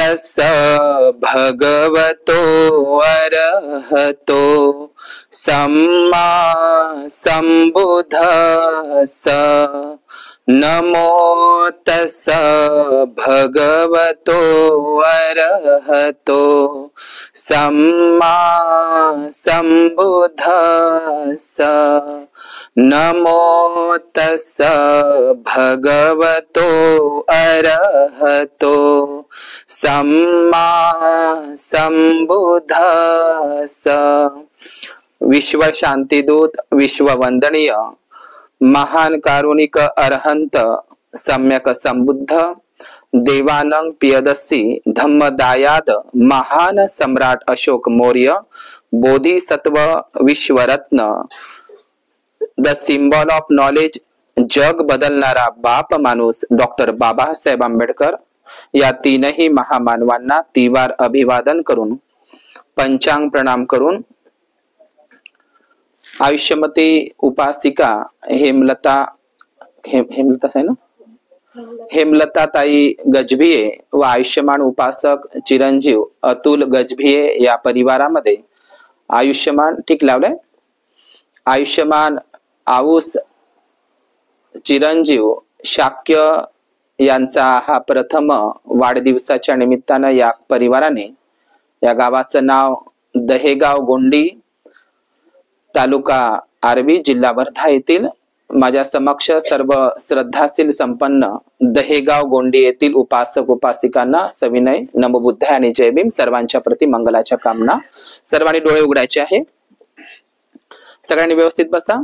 तस्स भगवतो अरहतो सम्मा सम्बुद्धस्स। नमो तस्स भगवतो अरहतो सम्मा सम्बुद्धस्स। नमो तस्स भगवतो अरहतो सम्मा सम्बुद्धस्स। विश्व शांतिदूत, विश्व वंदनीय महान कारुणिक अरहंत सम्यक संबुद्ध देवानंग पियदस्सी धम्मदायाद महान सम्राट अशोक मौर्य बोधिसत्व विश्वरत्न द सिम्बॉल ऑफ नॉलेज जग बदलणारा बाप माणूस डॉक्टर बाबासाहेब आंबेडकर या तीनही महामानवांना तिवार अभिवादन करून पंचांग प्रणाम करून आयुष्यमती उपासिका हेमलता आहे ना, हेमलता ताई गजभिये व आयुष्यमान उपासक चिरंजीव अतुल गजभिये या परिवारामध्ये आयुष्यमान ठीक लावलंय, आयुष्यमान आऊस चिरंजीव शाक्य यांचा हा प्रथम वाढदिवसाच्या निमित्तानं या परिवाराने, या गावाचं नाव दहेगाव गोंडी तालुका आर्वी जिल्हा वर्धा येथील माझ्या समक्ष सर्व श्रद्धाशील संपन्न दहेगाव गोंडी येथील उपासक उपासिकांना सविनय नमोबुद्धाय आणि जय भीम। सर्वांच्या प्रती मंगलाच्या कामना। सर्वांनी डोळे उघडायचे आहे, सगळ्यांनी व्यवस्थित बसा।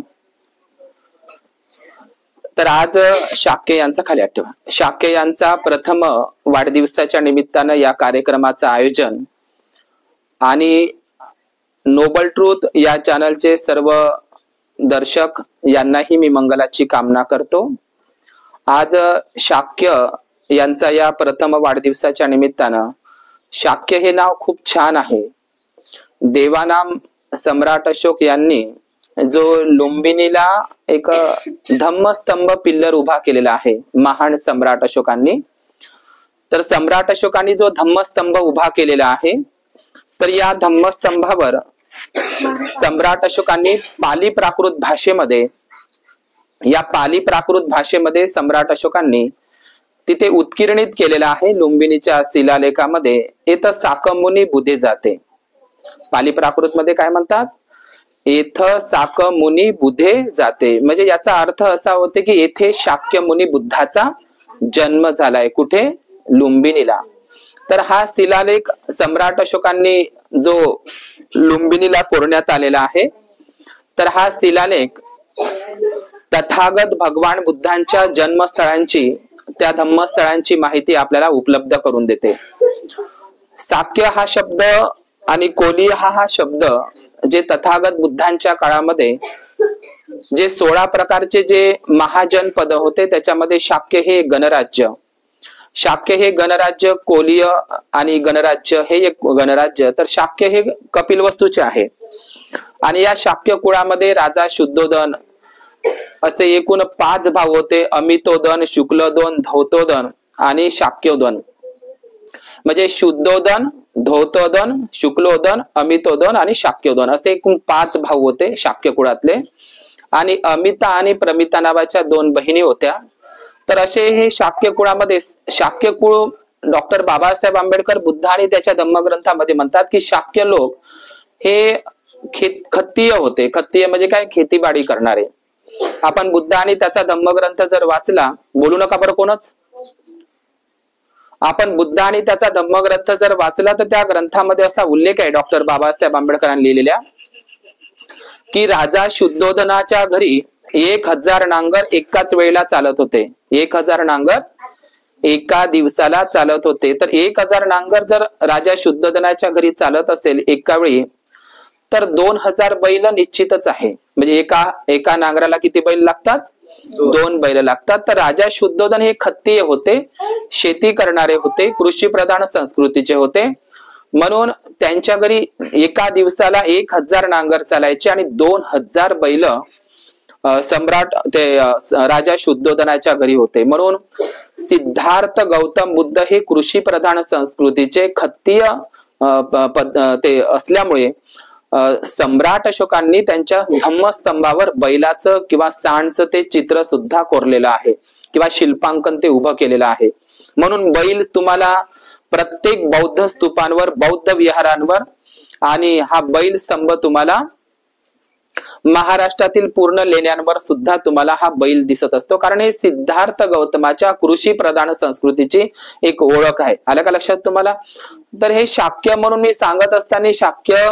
तर आज शाक्य यांचा खाली हात ठेवा। शाक्य यांचा प्रथम वाढदिवसाच्या निमित्तानं या कार्यक्रमाचं आयोजन आणि नोबल ट्रूथ या चॅनलचे सर्व दर्शक यांनाही मी मंगलाची कामना करतो। आज शाक्य यांचा या प्रथम वाढदिवसाच्या निमित्तानं, शाक्य हे नाव खूप छान आहे। देवानाम सम्राट अशोक यांनी जो लुंबिनीला एक धम्मस्तंभ पिल्लर उभा केलेला आहे महान सम्राट अशोकांनी, तर सम्राट अशोकांनी जो धम्मस्तंभ उभा केलेला आहे, तर या धम्मस्तंभावर सम्राट अशोकांनी पाली प्राकृत भाषेमध्ये, या पाली प्राकृत भाषेमध्ये सम्राट अशोकांनी तिथे उत्कीर्णित केलेला आहे लुंबिनीच्या शिलालेखामध्ये, येथ साकमुनी बुधे जाते। पाली प्राकृत मध्ये काय म्हणतात, येथ साकमुनी बुधे जाते, म्हणजे याचा अर्थ असा होते की येथे शाक्य मुनी बुद्धाचा जन्म झालाय। कुठे? लुंबिनीला। तर हा शिलालेख सम्राट अशोकांनी जो लुंबिनीला कोरण्यात आलेला आहे, तर हा शिलालेख तथागत भगवान बुद्धांच्या जन्मस्थळांची, त्या धम्मस्थळांची माहिती आपल्याला उपलब्ध करून देते। साक्य हा शब्द आणि कोलिया हा शब्द जे तथागत बुद्धांच्या काळामध्ये जे 16 प्रकारचे जे महाजन पद होते त्याच्यामध्ये शाक्य हे गणराज्य, शाक्य हे गणराज्य, कोलीय आणि गणराज्य हे एक गणराज्य, तर शाक्य हे कपिलवस्तूचे आहे। आणि या शाक्य कुळामध्ये राजा शुद्धोदन असे एकूण 5 भाव होते, अमितोदन, शुक्लोदन, धौतोदन आणि शाक्योदन। म्हणजे शुद्धोदन, धौतोदन, शुक्लोदन, अमितोदन आणि शाक्योदन असे एकूण 5 भाव होते शाक्य कुळातले। आणि अमिता आणि प्रमिता नावाच्या 2 बहिणी होत्या। तर असे हे शाक्य कुळामध्ये, शाक्य कुळ डॉक्टर बाबासाहेब आंबेडकर बुद्ध आणि त्याच्या धम्मग्रंथामध्ये म्हणतात की शाक्य लोक हे खत्तीय होते। खत्तीय म्हणजे काय? खेतीबाडी करणारे। आपण बुद्ध आणि त्याचा धम्मग्रंथ जर वाचला, बोलू नका बरं कोणच, आपण बुद्ध आणि त्याचा धम्मग्रंथ जर वाचला तर त्या ग्रंथामध्ये असा उल्लेख आहे डॉक्टर बाबासाहेब आंबेडकरांनी लिहिलेल्या की राजा शुद्धोदनाच्या घरी 1000 नांगर एकाच वेळेला चालत होते। 1000 नांगर एका दिवसाला चालत होते। तर 1000 नांगर जर राजा शुद्धोदनाच्या घरी चालत असेल एका वेळी, तर 2000 बैल निश्चितच आहे। म्हणजे एका नांगराला किती बैल लागतात? 2 बैल लागतात। तर राजा शुद्धोदन हे खत्तीय होते, शेती करणारे होते, कृषी प्रधान संस्कृतीचे होते, म्हणून त्यांच्या घरी एका दिवसाला 1000 नांगर चालायचे आणि 2000 बैल सम्राट ते राजा शुद्धोधनाच्या घरी होते. म्हणून सिद्धार्थ गौतम बुद्ध हे कृषी प्रधान संस्कृतीचे खत्तीय ते असल्यामुळे सम्राट अशोकांनी त्यांच्या धम्मस्तंभावर बैलाचं किंवा सांडचं ते चित्र सुद्धा कोरलेलं आहे किंवा शिल्पांकन ते उभं केलेलं आहे. म्हणून बैल तुम्हाला प्रत्येक बौद्ध स्तूपांवर, बौद्ध विहारांवर, आणि हा बैल स्तंभ तुम्हाला महाराष्ट्रातील पूर्ण लेण्यांवर सुद्धा तुम्हाला हा बैल दिसत असतो. कारण हे सिद्धार्थ गौतमाच्या कृषी प्रधान संस्कृतीची एक ओळख आहे. आलं का लक्षात तुम्हाला? तर हे शाक्य म्हणून मी सांगत असताना, शाक्य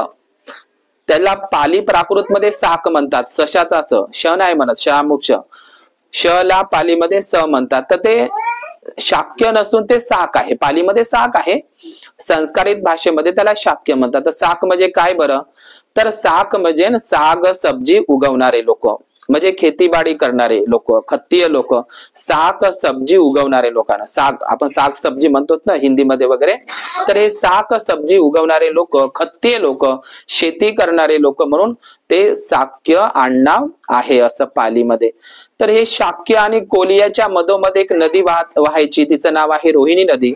त्याला पाली प्राकृत मध्ये साक म्हणतात. सशाचा श नाही म्हणत, शमुक्ष श ला पालीमध्ये स म्हणतात. तर ते शाक्य नसून ते साक आहे. पालीमध्ये साक आहे, संस्कारित भाषेमध्ये त्याला शाक्य म्हणतात. तर साक म्हणजे काय बरं? तर साक म्हणजे साग सब्जी उगवणारे लोक, म्हणजे खेतीबाडी करणारे लोक, खत्तीय लोक, साग सब्जी उगवणारे लोकांना साग, आपण साग सब्जी म्हणतो ना हिंदीमध्ये वगैरे. तर हे साग सब्जी उगवणारे लोक, खत्तीय लोक, शेती करणारे लोक म्हणून ते शाक्य आडनाव आहे असं पालीमध्ये. तर हे शाक्य आणि कोलियाच्या मधोमध एक नदी वाहायची, तिचं नाव आहे रोहिणी नदी.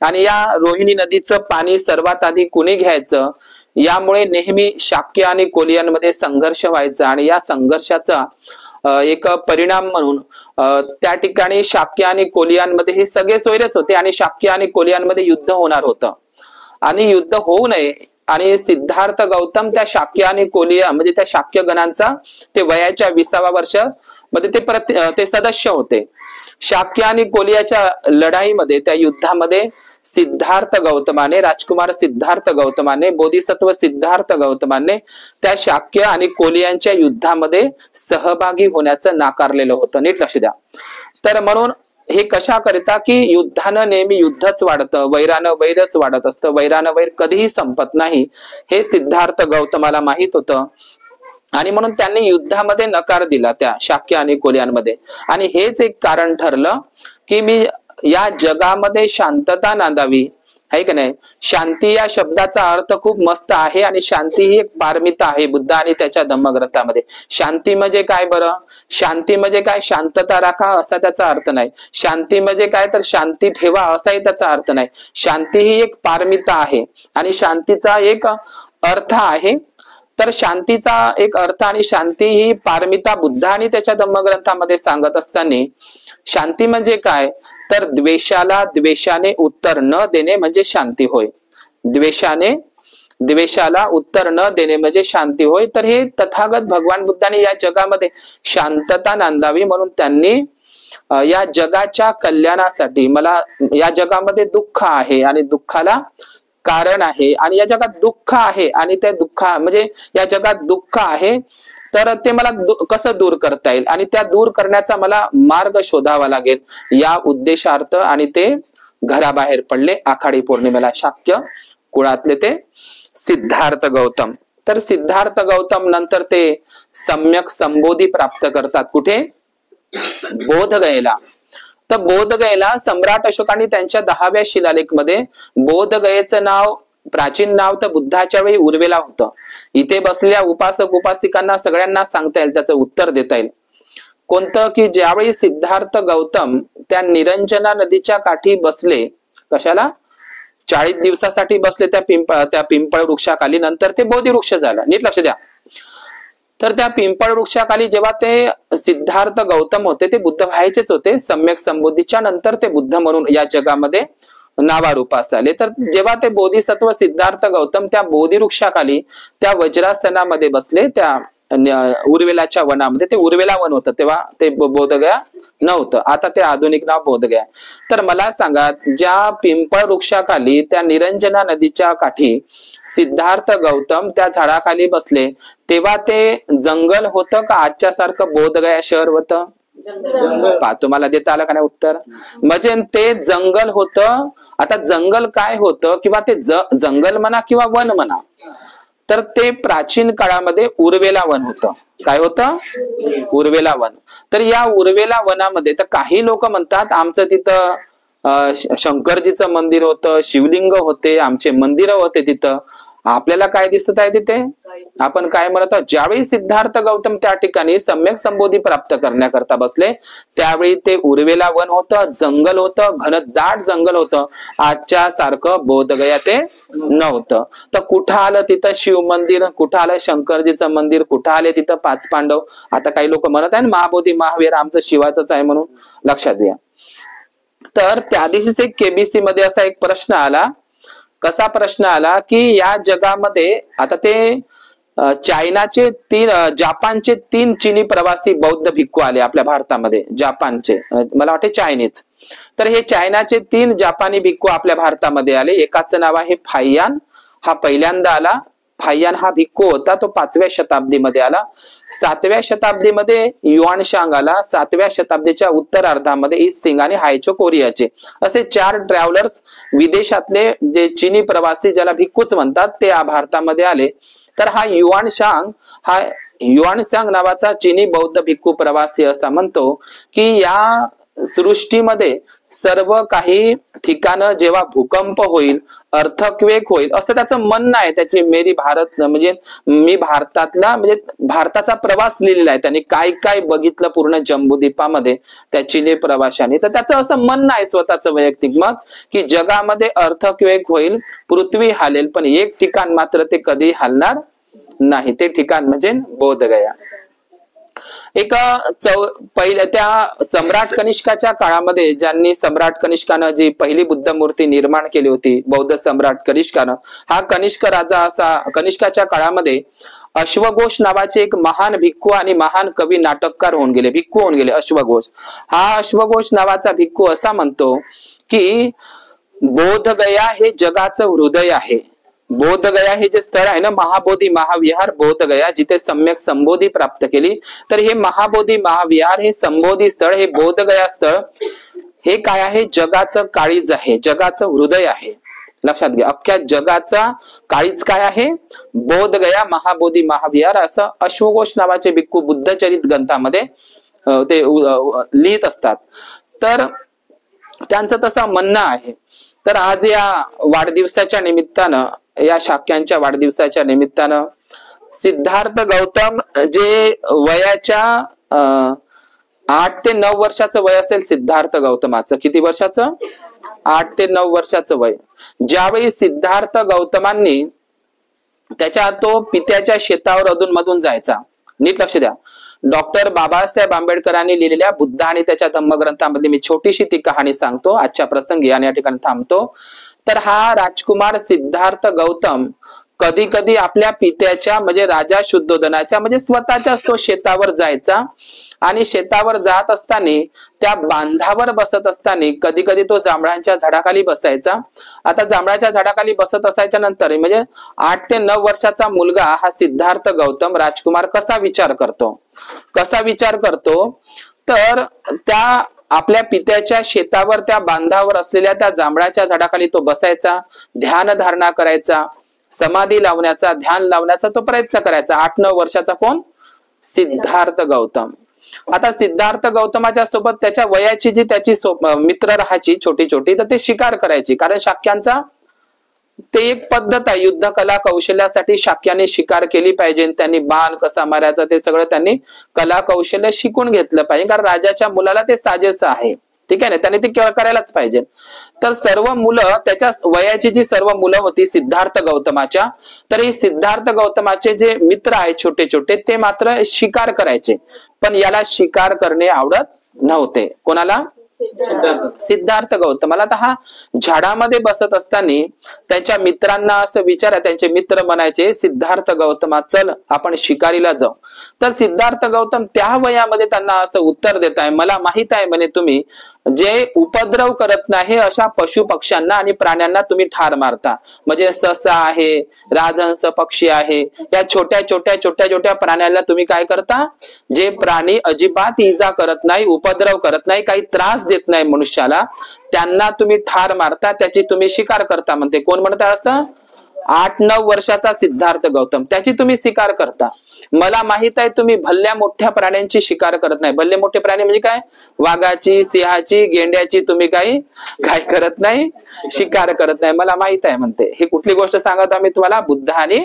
आणि या रोहिणी नदीचं पाणी सर्वात आधी कुणी घ्यायचं, यामुळे नेहमी शाक्य आणि कोलियांमध्ये संघर्ष व्हायचा. आणि या संघर्षाचा एक परिणाम म्हणून त्या ठिकाणी शाक्य आणि कोलियांमध्ये हे सगळे सोयरेच होते आणि शाक्य आणि कोलियांमध्ये युद्ध होणार होतं. आणि युद्ध होऊ नये आणि सिद्धार्थ गौतम त्या शाक्य आणि कोलिया म्हणजे त्या शाक्य गणांचा ते वयाच्या 20व्या वर्ष मध्ये ते सदस्य होते. शाक्य आणि कोलियाच्या लढाईमध्ये, त्या युद्धामध्ये सिद्धार्थ गौतमाने, राजकुमार सिद्धार्थ गौतमाने, बोधिसत्व सिद्धार्थ गौतमाने त्या शाक्य आणि कोलियांच्या युद्धामध्ये सहभागी होण्याचं नाकारलेलं होतं. नीट लक्ष द्या. तर म्हणून हे कशा करता की युद्धानं नेहमी युद्धच वाढतं, वैरानं वैरच वाढत असतं, वैरानं वैर कधीही संपत नाही, हे सिद्धार्थ गौतमाला माहित होतं. आणि म्हणून त्यांनी युद्धामध्ये नकार दिला त्या शाक्य आणि कोलियांमध्ये. आणि हेच एक कारण ठरलं की मी या जगामध्ये शांतता नांदावी, आहे की नाही. शांती या शब्दाचा अर्थ खूप मस्त आहे आणि शांती ही एक पारमिता आहे बुद्ध आणि त्याच्या धम्मग्रंथामध्ये. शांती म्हणजे काय बरं? शांती म्हणजे काय? शांतता राखा असा त्याचा अर्थ नाही. शांती म्हणजे काय? तर शांती ठेवा असाही त्याचा अर्थ नाही. शांती ही एक पारमिता आहे आणि शांतीचा एक अर्थ आहे. तर शांतीचा एक अर्थ आणि शांती ही पारमिता बुद्ध आणि त्याच्या धम्मग्रंथामध्ये सांगत असताना, शांती म्हणजे काय? तर द्वेषाला द्वेषाने उत्तर न देणे म्हणजे शांती होय. द्वेषाला उत्तर न देणे म्हणजे शांती होय. तर हे तथागत भगवान बुद्धाने या जगामध्ये शांतता नांदावी म्हणून त्यांनी या जगाच्या कल्याणासाठी, मला या जगामध्ये दुःख आहे आणि दुःखाला कारण आहे, आणि या जगात दुःख आहे आणि त्या म्हणजे या जगात दुःख आहे, तर ते मला कसं दूर करता येईल आणि त्या दूर करण्याचा मला मार्ग शोधावा लागेल या उद्देशार्थ. आणि ते घराबाहेर पडले आखाडी पौर्णिमेला शाक्य कुळातले ते सिद्धार्थ गौतम. तर सिद्धार्थ गौतम नंतर ते सम्यक संबोधी प्राप्त करतात. कुठे? बोधगयेला. तर बोधगयेला सम्राट अशोकांनी त्यांच्या 10व्या शिलालेख मध्ये बोधगयेचं नाव, प्राचीन नाव तर बुद्धाच्या वेळी उर्वेला होतं. इथे बसलेल्या उपासक उपासिकांना सगळ्यांना सांगता येईल, त्याचं उत्तर देता येईल. कोणतं? की ज्यावेळी सिद्धार्थ गौतम त्या निरंजना नदीच्या काठी बसले, कशाला? 40 दिवसासाठी बसले त्या पिंपळ वृक्षाखाली. नंतर ते बोधी वृक्ष झालं. नीट लक्ष द्या. तर त्या पिंपळ वृक्षाखाली जेव्हा ते सिद्धार्थ गौतम होते, ते बुद्ध व्हायचेच होते. सम्यक संबोधीच्या नंतर ते बुद्ध म्हणून या जगामध्ये नावारूपास आले. तर जेव्हा ते बोधिसत्व सिद्धार्थ गौतम त्या बोधी वृक्षाखाली त्या वज्रासनामध्ये बसले, त्या उर्वेलाच्या वनामध्ये, ते उर्वेला वन होतं तेव्हा, ते बोधगया नव्हतं. आता ते आधुनिक नाव बोधगया. तर मला सांगा, ज्या पिंपळ वृक्षाखाली त्या निरंजना नदीच्या काठी सिद्धार्थ गौतम त्या झाडाखाली बसले, तेव्हा ते जंगल होतं का आजच्या सारखं बोधगया शहर होतं? तुम्हाला देता आलं का नाही उत्तर? म्हणजे ते जंगल होतं. आता जंगल काय होतं, किंवा ते जंगल म्हणा किंवा वन म्हणा, तर ते प्राचीन काळामध्ये उर्वेला वन होतं. काय होतं? उर्वेला वन. तर या उर्वेला वनामध्ये तर काही लोक म्हणतात आमचं तिथं शंकरजीचं मंदिर होतं, शिवलिंग होते, आमचे मंदिर होते तिथं. आपल्याला काय दिसत आहे तिथे? आपण काय म्हणत आहोत? ज्यावेळी सिद्धार्थ गौतम त्या ठिकाणी सम्यक संबोधी प्राप्त करण्याकरता बसले, त्यावेळी ते उर्वेला वन होतं, जंगल होतं, घनदाट जंगल होतं. आजच्या सारखं बोधगया ते नव्हतं. तर कुठं आलं तिथं शिव मंदिर, कुठं आलं शंकरजीचं मंदिर, कुठं आले तिथं 5 पांडव. आता काही लोक म्हणत आहे ना महाबोधी महावीर आमचं शिवाचंच आहे म्हणून, लक्षात घ्या. तर त्या दिवशीच एक केबीसी मध्ये असा एक प्रश्न आला. कसा प्रश्न आला की या जगामध्ये आता ते जपानचे 3 चीनी प्रवासी बौद्ध भिक्खू आले आपल्या भारतामध्ये. जपानचे, मला वाटते चायनीज. तर हे चायनाचे 3 जापानी भिक्खू आपल्या भारतामध्ये आले. एकाचं नाव आहे फाययान, हा पहिल्यांदा आला. फाययान हा भिक्खू होता, तो 5व्या शताब्दीमध्ये आला. 7व्या शताब्दीमध्ये युआनशांग आला. 7व्या शताब्दीच्या उत्तरार्धामध्ये ईस्ट सिंग आणि हायचो कोरियाचे असे 4 ट्रॅव्हलर्स विदेशातले जे चीनी प्रवासी ज्याला भिक्खूच म्हणतात ते भारतामध्ये आले. तर हा युआनशांग नावाचा चीनी बौद्ध भिक्खू प्रवासी असा म्हणतो की या सृष्टीमध्ये सर्व काही ठिकाणं जेव्हा भूकंप होईल, अर्थक्वेक होईल असं त्याचं म्हणणं आहे. त्याची मेरी भारत म्हणजे मी भारतातला म्हणजे भारताचा प्रवास लिहिलेला आहे त्यांनी, काय काय बघितलं पूर्ण जम्बूद्वीपामध्ये त्या चीनी प्रवाशाने. तर त्याचं असं म्हणणं आहे स्वतःचं वैयक्तिक मत की जगामध्ये अर्थक्वेक होईल, पृथ्वी हालेल, पण एक ठिकाण मात्र ते कधी हालणार नाही. ते ठिकाण म्हणजे बोधगया. एक पहिल्या त्या सम्राट कनिष्काच्या काळामध्ये ज्यांनी सम्राट कनिष्कानं जी पहिली बुद्ध मूर्ती निर्माण केली होती, बौद्ध सम्राट कनिष्कानं, हा कनिष्क राजा असा कनिष्काच्या काळामध्ये अश्वघोष नावाचे एक महान भिक्खू आणि महान कवी नाटककार भिक्खू होऊन गेले. अश्वघोष हा अश्वघोष नावाचा भिक्खू असा म्हणतो की बोधगया हे जगाचं हृदय आहे. बोधगया हे जे स्थळ आहे ना, महाबोधी महाविहार बोधगया, जिथे सम्यक संबोधी प्राप्त केली. तर हे महाबोधी महाविहार हे संबोधी स्थळ, हे बोधगया स्थळ हे काय आहे? जगाचं काळीज आहे, जगाचं हृदय आहे. लक्षात घ्या, अख्ख्या जगाचा काळीज काय आहे? बोधगया महाबोधी महाविहार, असं अश्वघोष नावाचे भिक्खू बुद्धचरित ग्रंथामध्ये ते लिहित असतात. तर त्यांचं तसं म्हणणं आहे. तर आज या वाढदिवसाच्या निमित्तानं, या शाक्यांच्या वाढदिवसाच्या निमित्तानं सिद्धार्थ गौतम जे वयाच्या 8 ते 9 वर्षाचं वय असेल सिद्धार्थ गौतमाचं. किती वर्षाचं? 8 ते 9 वर्षाचं वय. ज्यावेळी सिद्धार्थ गौतमांनी तो पित्याच्या शेतावर अधून मधून जायचा. नीट लक्ष द्या. डॉक्टर बाबासाहेब आंबेडकरांनी लिहिलेल्या बुद्ध आणि त्याच्या धम्मग्रंथामध्ये मी छोटीशी ती कहाणी सांगतो आजच्या प्रसंगी आणि या ठिकाणी थांबतो. तर हा राजकुमार सिद्धार्थ गौतम कधी कधी आपल्या पित्याच्या म्हणजे राजा शुद्धोधनाच्या म्हणजे स्वतःच्याच तो शेतावर जायचा आणि शेतावर जात असताना त्या बांधावर बसत असताना कधी कधी तो जांभळांच्या झाडाखाली बसायचा. आता जांभळाच्या झाडाखाली बसत असायच्या नंतर म्हणजे 8 ते 9 वर्षाचा मुलगा हा सिद्धार्थ गौतम राजकुमार कसा विचार करतो तर त्या आपल्या पित्याच्या शेतावर त्या बांधावर असलेल्या त्या जांभळाच्या झाडाखाली तो बसायचा, ध्यान धारणा करायचा, समाधी लावण्याचा, ध्यान लावण्याचा तो प्रयत्न करायचा. 8-9 वर्षाचा कोण? सिद्धार्थ गौतम. आता सिद्धार्थ गौतमाच्या सोबत त्याच्या वयाची जी त्याची मित्र राहायची छोटी छोटी, तर ते शिकार करायची. कारण शाक्यांचा ते एक पद्धत आहे, युद्ध कला कौशल्यासाठी शाक्याने शिकार केली पाहिजे. त्यांनी बाण कसा मारायचा ते सगळं त्यांनी कला कौशल्य शिकून घेतलं पाहिजे, कारण राजाच्या मुलाला ते साजेसं आहे. ठीक आहे ना, त्याने ते करायलाच पाहिजे. तर सर्व मुलं त्याच्या वयाची जी सर्व मुलं होती सिद्धार्थ गौतमाच्या, तर हे सिद्धार्थ गौतमाचे जे मित्र आहेत छोटे छोटे ते मात्र शिकार करायचे, पण याला शिकार करणे आवडत नव्हते. कोणाला? सिद्धार्थ गौतमाला. तर हा झाडामध्ये बसत असताना त्याच्या मित्रांना असं त्यांचे मित्र म्हणायचे, सिद्धार्थ गौतमा चल आपण शिकारीला जाऊ. तर सिद्धार्थ गौतम त्या वयामध्ये त्यांना असं उत्तर देत आहे, मला माहित आहे म्हणे तुम्ही जे उपद्रव करत नाही अशा पशु पक्ष्यांना आणि प्राण्यांना तुम्ही ठार मारता. म्हणजे ससा आहे, राजहंस पक्षी आहे, या छोट्या छोट्या प्राण्यांना तुम्ही काय करता? जे प्राणी अजिबात इजा करत नाही, उपद्रव करत नाही, काही त्रास देत नाही मनुष्याला, त्यांना तुम्ही ठार मारता, त्याची तुम्ही शिकार करता म्हणते. कोण म्हणता असं? 8-9 वर्षाचा सिद्धार्थ गौतम, त्याची तुम्ही शिकार करता. मला माहित आहे तुम्ही भल्ल्या मोठ्या प्राण्यांची शिकार करत नाही. भल्ले मोठे प्राणी म्हणजे काय? वाघाची, सिंहाची, गेंड्याची तुम्ही काही काय करत नाही, शिकार करत नाही. मला माहित आहे म्हणते. ही कुठली गोष्ट सांगत आम्ही तुम्हाला? बुद्ध आणि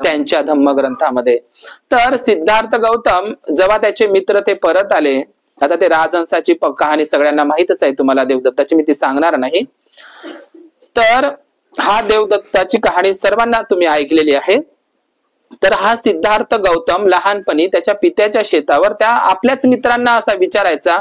त्यांच्या धम्मग्रंथामध्ये. तर सिद्धार्थ गौतम जेव्हा त्याचे मित्र ते परत आले, आता ते राजहंसाची कहाणी सगळ्यांना माहितच आहे तुम्हाला, देवदत्ताची, मी ती सांगणार नाही. तर हा देवदत्ताची कहाणी सर्वांना तुम्ही ऐकलेली आहे. तर हा सिद्धार्थ गौतम लहानपणी त्याच्या पित्याच्या शेतावर त्या आपल्याच मित्रांना असा विचारायचा,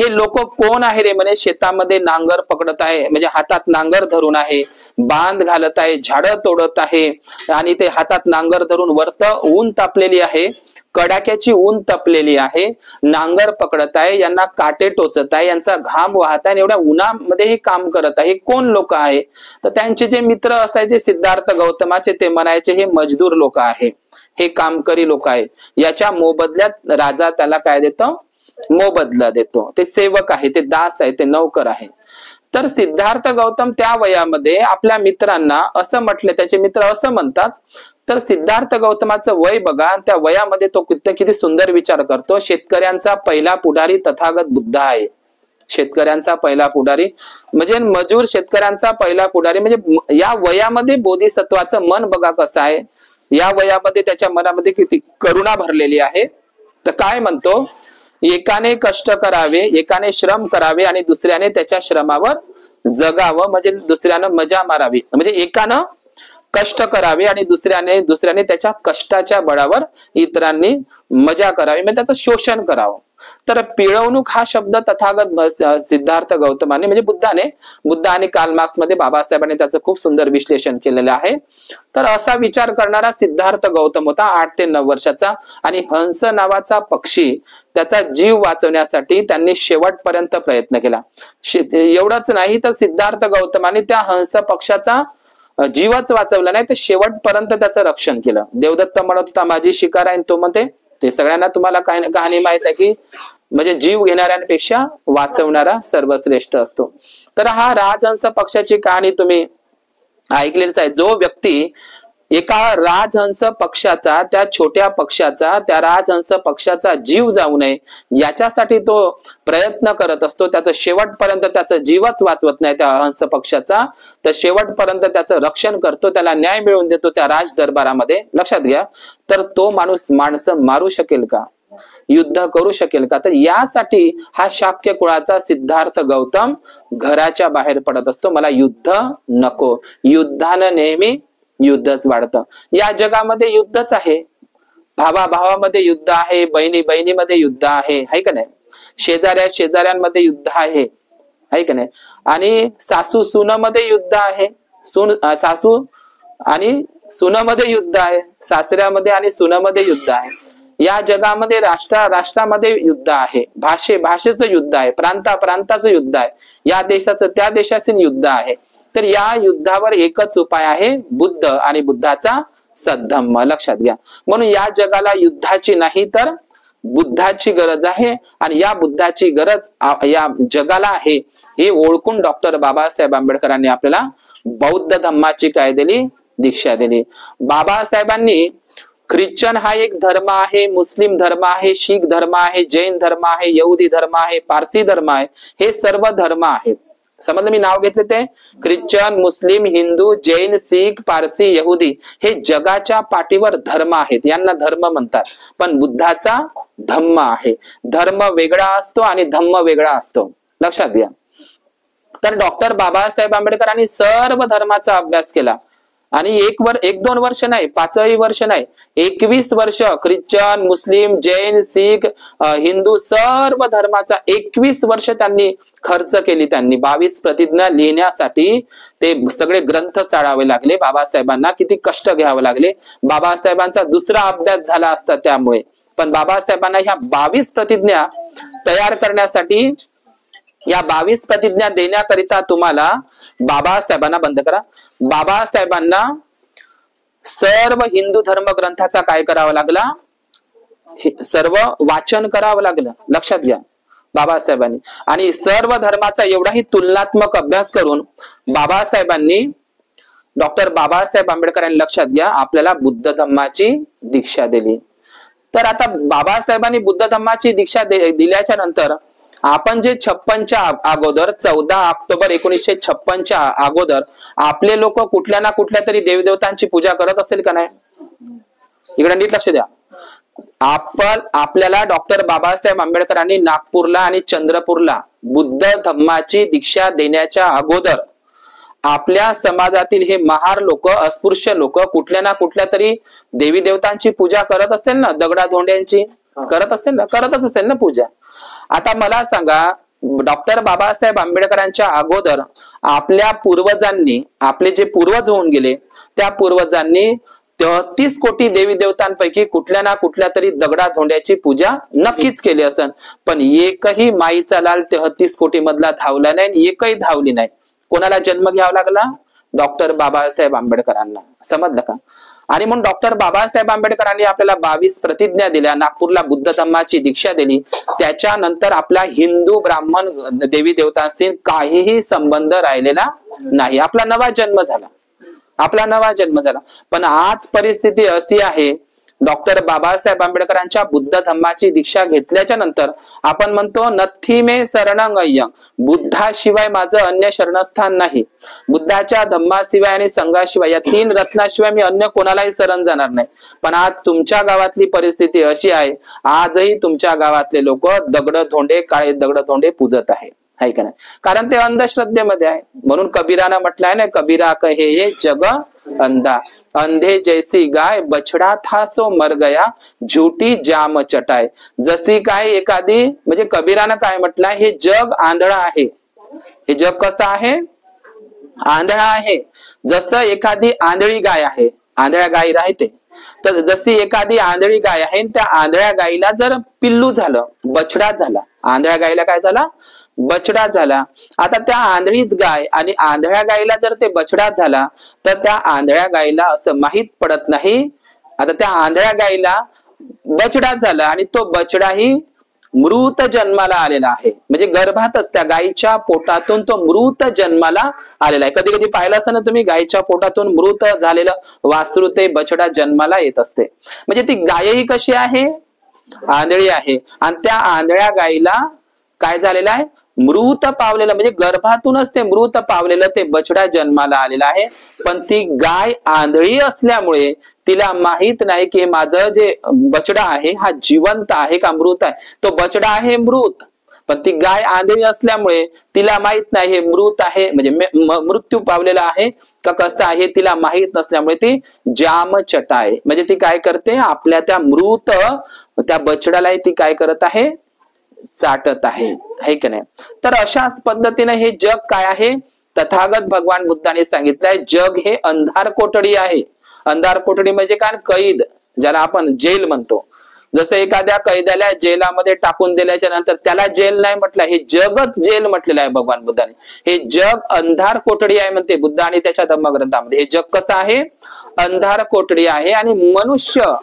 हे लोक कोण आहे रे म्हणे, शेतामध्ये नांगर पकडत आहे, म्हणजे हातात नांगर धरून आहे, बांध घालत आहे, झाडं तोडत आहे, आणि ते हातात नांगर धरून वरत ऊन तापलेली आहे, कडाक्याची ऊन तपलेली आहे, नांगर पकडत आहे, यांना काटे टोचत आहे, यांचा घाम वाहत आहे, एवढ्या उन्हामध्ये हे काम करत आहे, कोण लोक आहे? तर त्यांचे जे मित्र असायचे सिद्धार्थ गौतमाचे, ते म्हणायचे हे मजदूर लोक आहे, हे कामकरी लोक आहे, याच्या मोबदल्यात राजा त्याला काय देतो? मोबदला देतो. ते सेवक आहे, ते दास आहे, ते नौकर आहे. तर सिद्धार्थ गौतम त्या वयामध्ये आपल्या मित्रांना असं म्हटले, त्याचे मित्र असं म्हणतात. तर सिद्धार्थ गौतमाचं वय बघा, त्या वयामध्ये तो किती सुंदर विचार करतो. शेतकऱ्यांचा पहिला पुढारी तथागत बुद्ध आहे. शेतकऱ्यांचा पहिला पुढारी म्हणजे मजूर शेतकऱ्यांचा पहिला पुढारी, म्हणजे या वयामध्ये बोधिसत्वाचं मन बघा कसं आहे. या वयामध्ये त्याच्या मनामध्ये किती करुणा भरलेली आहे. तर काय म्हणतो? एकाने कष्ट करावे, एकाने श्रम करावे, आणि दुसऱ्याने त्याच्या श्रमावर जगावं, म्हणजे दुसऱ्यानं मजा मारावी. म्हणजे एकानं कष्ट करावे आणि दुसऱ्याने त्याच्या कष्टाच्या बळावर इतरांनी मजा करावी, म्हणजे त्याचं शोषण करावं. तर पिळवणूक हा शब्द तथागत सिद्धार्थ गौतमाने म्हणजे बुद्ध आणि कार्ल मार्क्स मध्ये बाबासाहेबांनी त्याचं खूप सुंदर विश्लेषण केलेलं आहे. तर असा विचार करणारा सिद्धार्थ गौतम होता 8 ते 9 वर्षाचा. आणि हंस नावाचा पक्षी, त्याचा जीव वाचवण्यासाठी त्यांनी शेवटपर्यंत प्रयत्न केला. एवढंच नाही तर सिद्धार्थ गौतमाने त्या हंस पक्षाचा जीवच वाचवला नाही, तर शेवटपर्यंत त्याचं रक्षण केलं. देवदत्त म्हणत होता माझी शिकार आहे, तो म्हणते ते सगळ्यांना तुम्हाला काय कहाणी माहित आहे की म्हणजे जीव घेणाऱ्यांपेक्षा वाचवणारा सर्वश्रेष्ठ असतो. तर हा राजहंस पक्षाची कहाणी तुम्ही ऐकलेलीच आहे. जो व्यक्ती एका राजहंस पक्षाचा, त्या छोट्या पक्षाचा, त्या राजहंस पक्षाचा जीव जाऊ नये याच्यासाठी तो प्रयत्न करत असतो, त्याचं शेवटपर्यंत त्याचं जीवच वाचवत नाही त्या हंस पक्षाचा, तर शेवटपर्यंत त्याचं रक्षण करतो, त्याला न्याय मिळवून देतो त्या राज दरबारामध्ये. लक्षात घ्या. तर तो माणसं मारू शकेल का? युद्ध करू शकेल का? तर यासाठी हा शाक्य कुळाचा सिद्धार्थ गौतम घराच्या बाहेर पडत असतो. मला युद्ध नको, युद्धानं नेहमी युद्धच वाढतं. या जगामध्ये युद्धच आहे. भावामध्ये युद्ध आहे, बहिणीमध्ये युद्ध आहे का नाही? शेजाऱ्यांमध्ये युद्ध आहे का नाही? आणि सासू सुनामध्ये युद्ध आहे, सासू आणि सुनामध्ये युद्ध आहे, सासऱ्यामध्ये आणि सुनामध्ये युद्ध आहे. या जगामध्ये राष्ट्रामध्ये युद्ध आहे, भाषेचं युद्ध आहे, प्रांताचं युद्ध आहे, या देशाचं त्या देशाचे युद्ध आहे. तर या युद्धावर एकच उपाय आहे, बुद्ध आणि बुद्धाचा सद्धम्म. लक्षात घ्या. म्हणून या जगाला युद्धाची नाही तर बुद्धाची गरज आहे, आणि या बुद्धाची गरज या जगाला आहे हे ओळखून डॉक्टर बाबासाहेब आंबेडकरांनी आपल्याला बौद्ध धम्माची काय दिली? दीक्षा दिली. बाबासाहेबांनी ख्रिश्चन हा एक धर्म आहे, मुस्लिम धर्म आहे, शीख धर्म आहे, जैन धर्म आहे, यहुदी धर्म आहे, पारसी धर्म आहे, हे सर्व धर्म आहेत. समजलं? मी नाव घेतले ते ख्रिश्चन, मुस्लिम, हिंदू, जैन, शीख, पारसी, यहुदी हे जगाच्या पाठीवर धर्म आहेत, यांना धर्म म्हणतात. पण बुद्धाचा धम्म आहे. धर्म वेगळा असतो आणि धम्म वेगळा असतो. लक्षात घ्या. तर डॉक्टर बाबासाहेब आंबेडकरांनी सर्व धर्माचा अभ्यास केला, आणि 1-2 वर्ष नाही, 5 वर्ष नाही, 21 वर्ष ख्रिश्चन, मुस्लिम, जैन, शीख, हिंदू सर्व धर्माचा 21 वर्ष त्यांनी खर्च केली. त्यांनी 22 प्रतिज्ञा लिहिण्यासाठी ते सगळे ग्रंथ चाळावे लागले. बाबासाहेबांना किती कष्ट घ्यावे लागले. बाबासाहेबांचा दुसरा अभ्यास झाला असता त्यामुळे, पण बाबासाहेबांना ह्या 22 प्रतिज्ञा तयार करण्यासाठी, या 22 प्रतिज्ञा देण्याकरिता तुम्हाला बाबासाहेबांना बंद करा, बाबासाहेबांना सर्व हिंदू धर्म ग्रंथाचा काय करावं लागला? सर्व वाचन करावं लागलं. लक्षात घ्या. बाबासाहेबांनी आणि सर्व धर्माचा एवढाही तुलनात्मक अभ्यास करून बाबासाहेबांनी डॉक्टर बाबासाहेब आंबेडकरांनी लक्षात घ्या आपल्याला बुद्ध धम्माची दीक्षा दिली. तर आता बाबासाहेबांनी बुद्ध धम्माची दीक्षा दिल्याच्या नंतर आपण जे 56च्या अगोदर 14 ऑक्टोबर 1956च्या अगोदर आपले लोक कुठल्या ना कुठल्या तरी देवदेवतांची पूजा करत असेल का नाही? इकडे नीट लक्ष द्या. आपल्याला डॉक्टर बाबासाहेब आंबेडकरांनी नागपूरला आणि चंद्रपूरला बुद्ध धम्माची दीक्षा देण्याच्या अगोदर आपल्या समाजातील हे महार लोक, अस्पृश्य लोक कुठल्या ना कुठल्या तरी देवी देवतांची पूजा करत असेल ना, दगडाधोंड्यांची करत असेल ना, करतच असेल ना पूजा. आता मला सांगा डॉक्टर बाबासाहेब आंबेडकरांच्या अगोदर आपल्या पूर्वजांनी, आपले जे पूर्वज होऊन गेले त्या पूर्वजांनी 33 कोटी देवी देवतांपैकी कुठल्या ना कुठल्या तरी दगडाधोंड्याची पूजा नक्कीच केली असेल. पण एकही माईचा लाल 33 कोटी मधला धावला नाही, एकही धावली नाही. कोणाला जन्म घ्यावा लागला? डॉक्टर बाबासाहेब आंबेडकरांना. समजलं का? आणि म्हणून डॉक्टर बाबासाहेब आंबेडकरांनी आपल्याला 22 प्रतिज्ञा दिल्या, नागपूरला बुद्ध धम्माची दीक्षा दिली. त्याच्यानंतर आपला हिंदू ब्राह्मण देवी देवतांशी काहीही संबंध राहिलेला नाही. आपला नवा जन्म झाला, आपला नवा जन्म झाला. पण आज परिस्थिती अशी आहे, डॉक्टर बाबासाहेब आंबेडकरांच्या बुद्ध धम्माची दीक्षा घेतल्याच्या नंतर आपण म्हणतो नथी मे शरणंगय्य, बुद्धाशिवाय माझं अन्य शरणस्थान नाही. बुद्धाच्या धम्माशिवाय आणि संघाशिवाय या 3 रत्नाशिवाय मी अन्य कोणालाही शरण जाणार नाही. पण आज तुमच्या गावातली परिस्थिती अशी आहे, आजही तुमच्या गावातले लोक दगडधोंडे, काळे दगडधोंडे पूजत आहे का नाही? कारण ते अंधश्रद्धेमध्ये आहे. म्हणून कबीरानं म्हटलंय ना, कबीरा कहे ये जग अंधा, अंधे जैसी गाय बछड़ा था सो मर गया, झूठी जाम चटाय. जशी काय एखादी, म्हणजे कबीरानं काय म्हटलंय, हे जग आंधळा आहे. हे जग कसं आहे? आंधळा आहे. जसं एखादी आंधळी गाय आहे, आंधळ्या गायी राहते, तर जशी एखादी आंधळी गाय आहे, त्या आंधळ्या गायीला जर पिल्लू झालं, बछडा झाला, आंधळ्या गायीला काय झाला? बछडा झाला. आता त्या आंधळीच गाय आणि आंधळ्या गायीला जर ते बछडा झाला तर त्या आंधळ्या गायीला असं माहित पडत नाही. आता त्या आंधळ्या गायीला बछडा झाला आणि तो बछडाही मृत जन्माला आलेला आहे. म्हणजे गर्भातच त्या गायीच्या पोटातून तो मृत जन्माला आलेला आहे. कधी कधी पाहिलं असं ना तुम्ही, गायीच्या पोटातून मृत झालेलं वासरू ते बछडा जन्माला येत असते. म्हणजे ती गायही कशी आहे? आंधळी आहे. आणि त्या आंधळ्या गायीला काय झालेलं आहे? मृत पावलेलं, म्हणजे गर्भातूनच ते मृत पावलेलं ते बछडा जन्माला आलेला आहे. पण ती गाय आंधळी असल्यामुळे तिला माहित नाही की माझं जे बछडा आहे हा जिवंत आहे का मृत आहे. तो बछडा आहे मृत, पण ती गाय आंधळी असल्यामुळे तिला माहित नाही हे मृत आहे, म्हणजे मृत्यू पावलेला आहे का कसं आहे तिला माहित नसल्यामुळे ती जाम चटाय, म्हणजे ती काय करते, आपल्या त्या मृत त्या बछड्याला ती काय करत आहे? चाटत आहे की नाही. तर अशाच पद्धतीने हे जग काय आहे? तथागत भगवान बुद्धाने सांगितलंय जग हे अंधार कोठडी आहे. अंधार कोठडी म्हणजे काय? कैद, ज्याला आपण जेल म्हणतो. जसं एखाद्या कैद्याला जेलामध्ये टाकून दिल्याच्या नंतर त्याला जेल नाही म्हटलं, हे जगच जेल म्हटलेलं आहे भगवान बुद्धाने. हे जग अंधार कोठडी आहे म्हणते बुद्ध आणि त्याच्या धम्मग्रंथामध्ये. हे जग कसं आहे? अंधार कोठडी आहे. आणि मनुष्य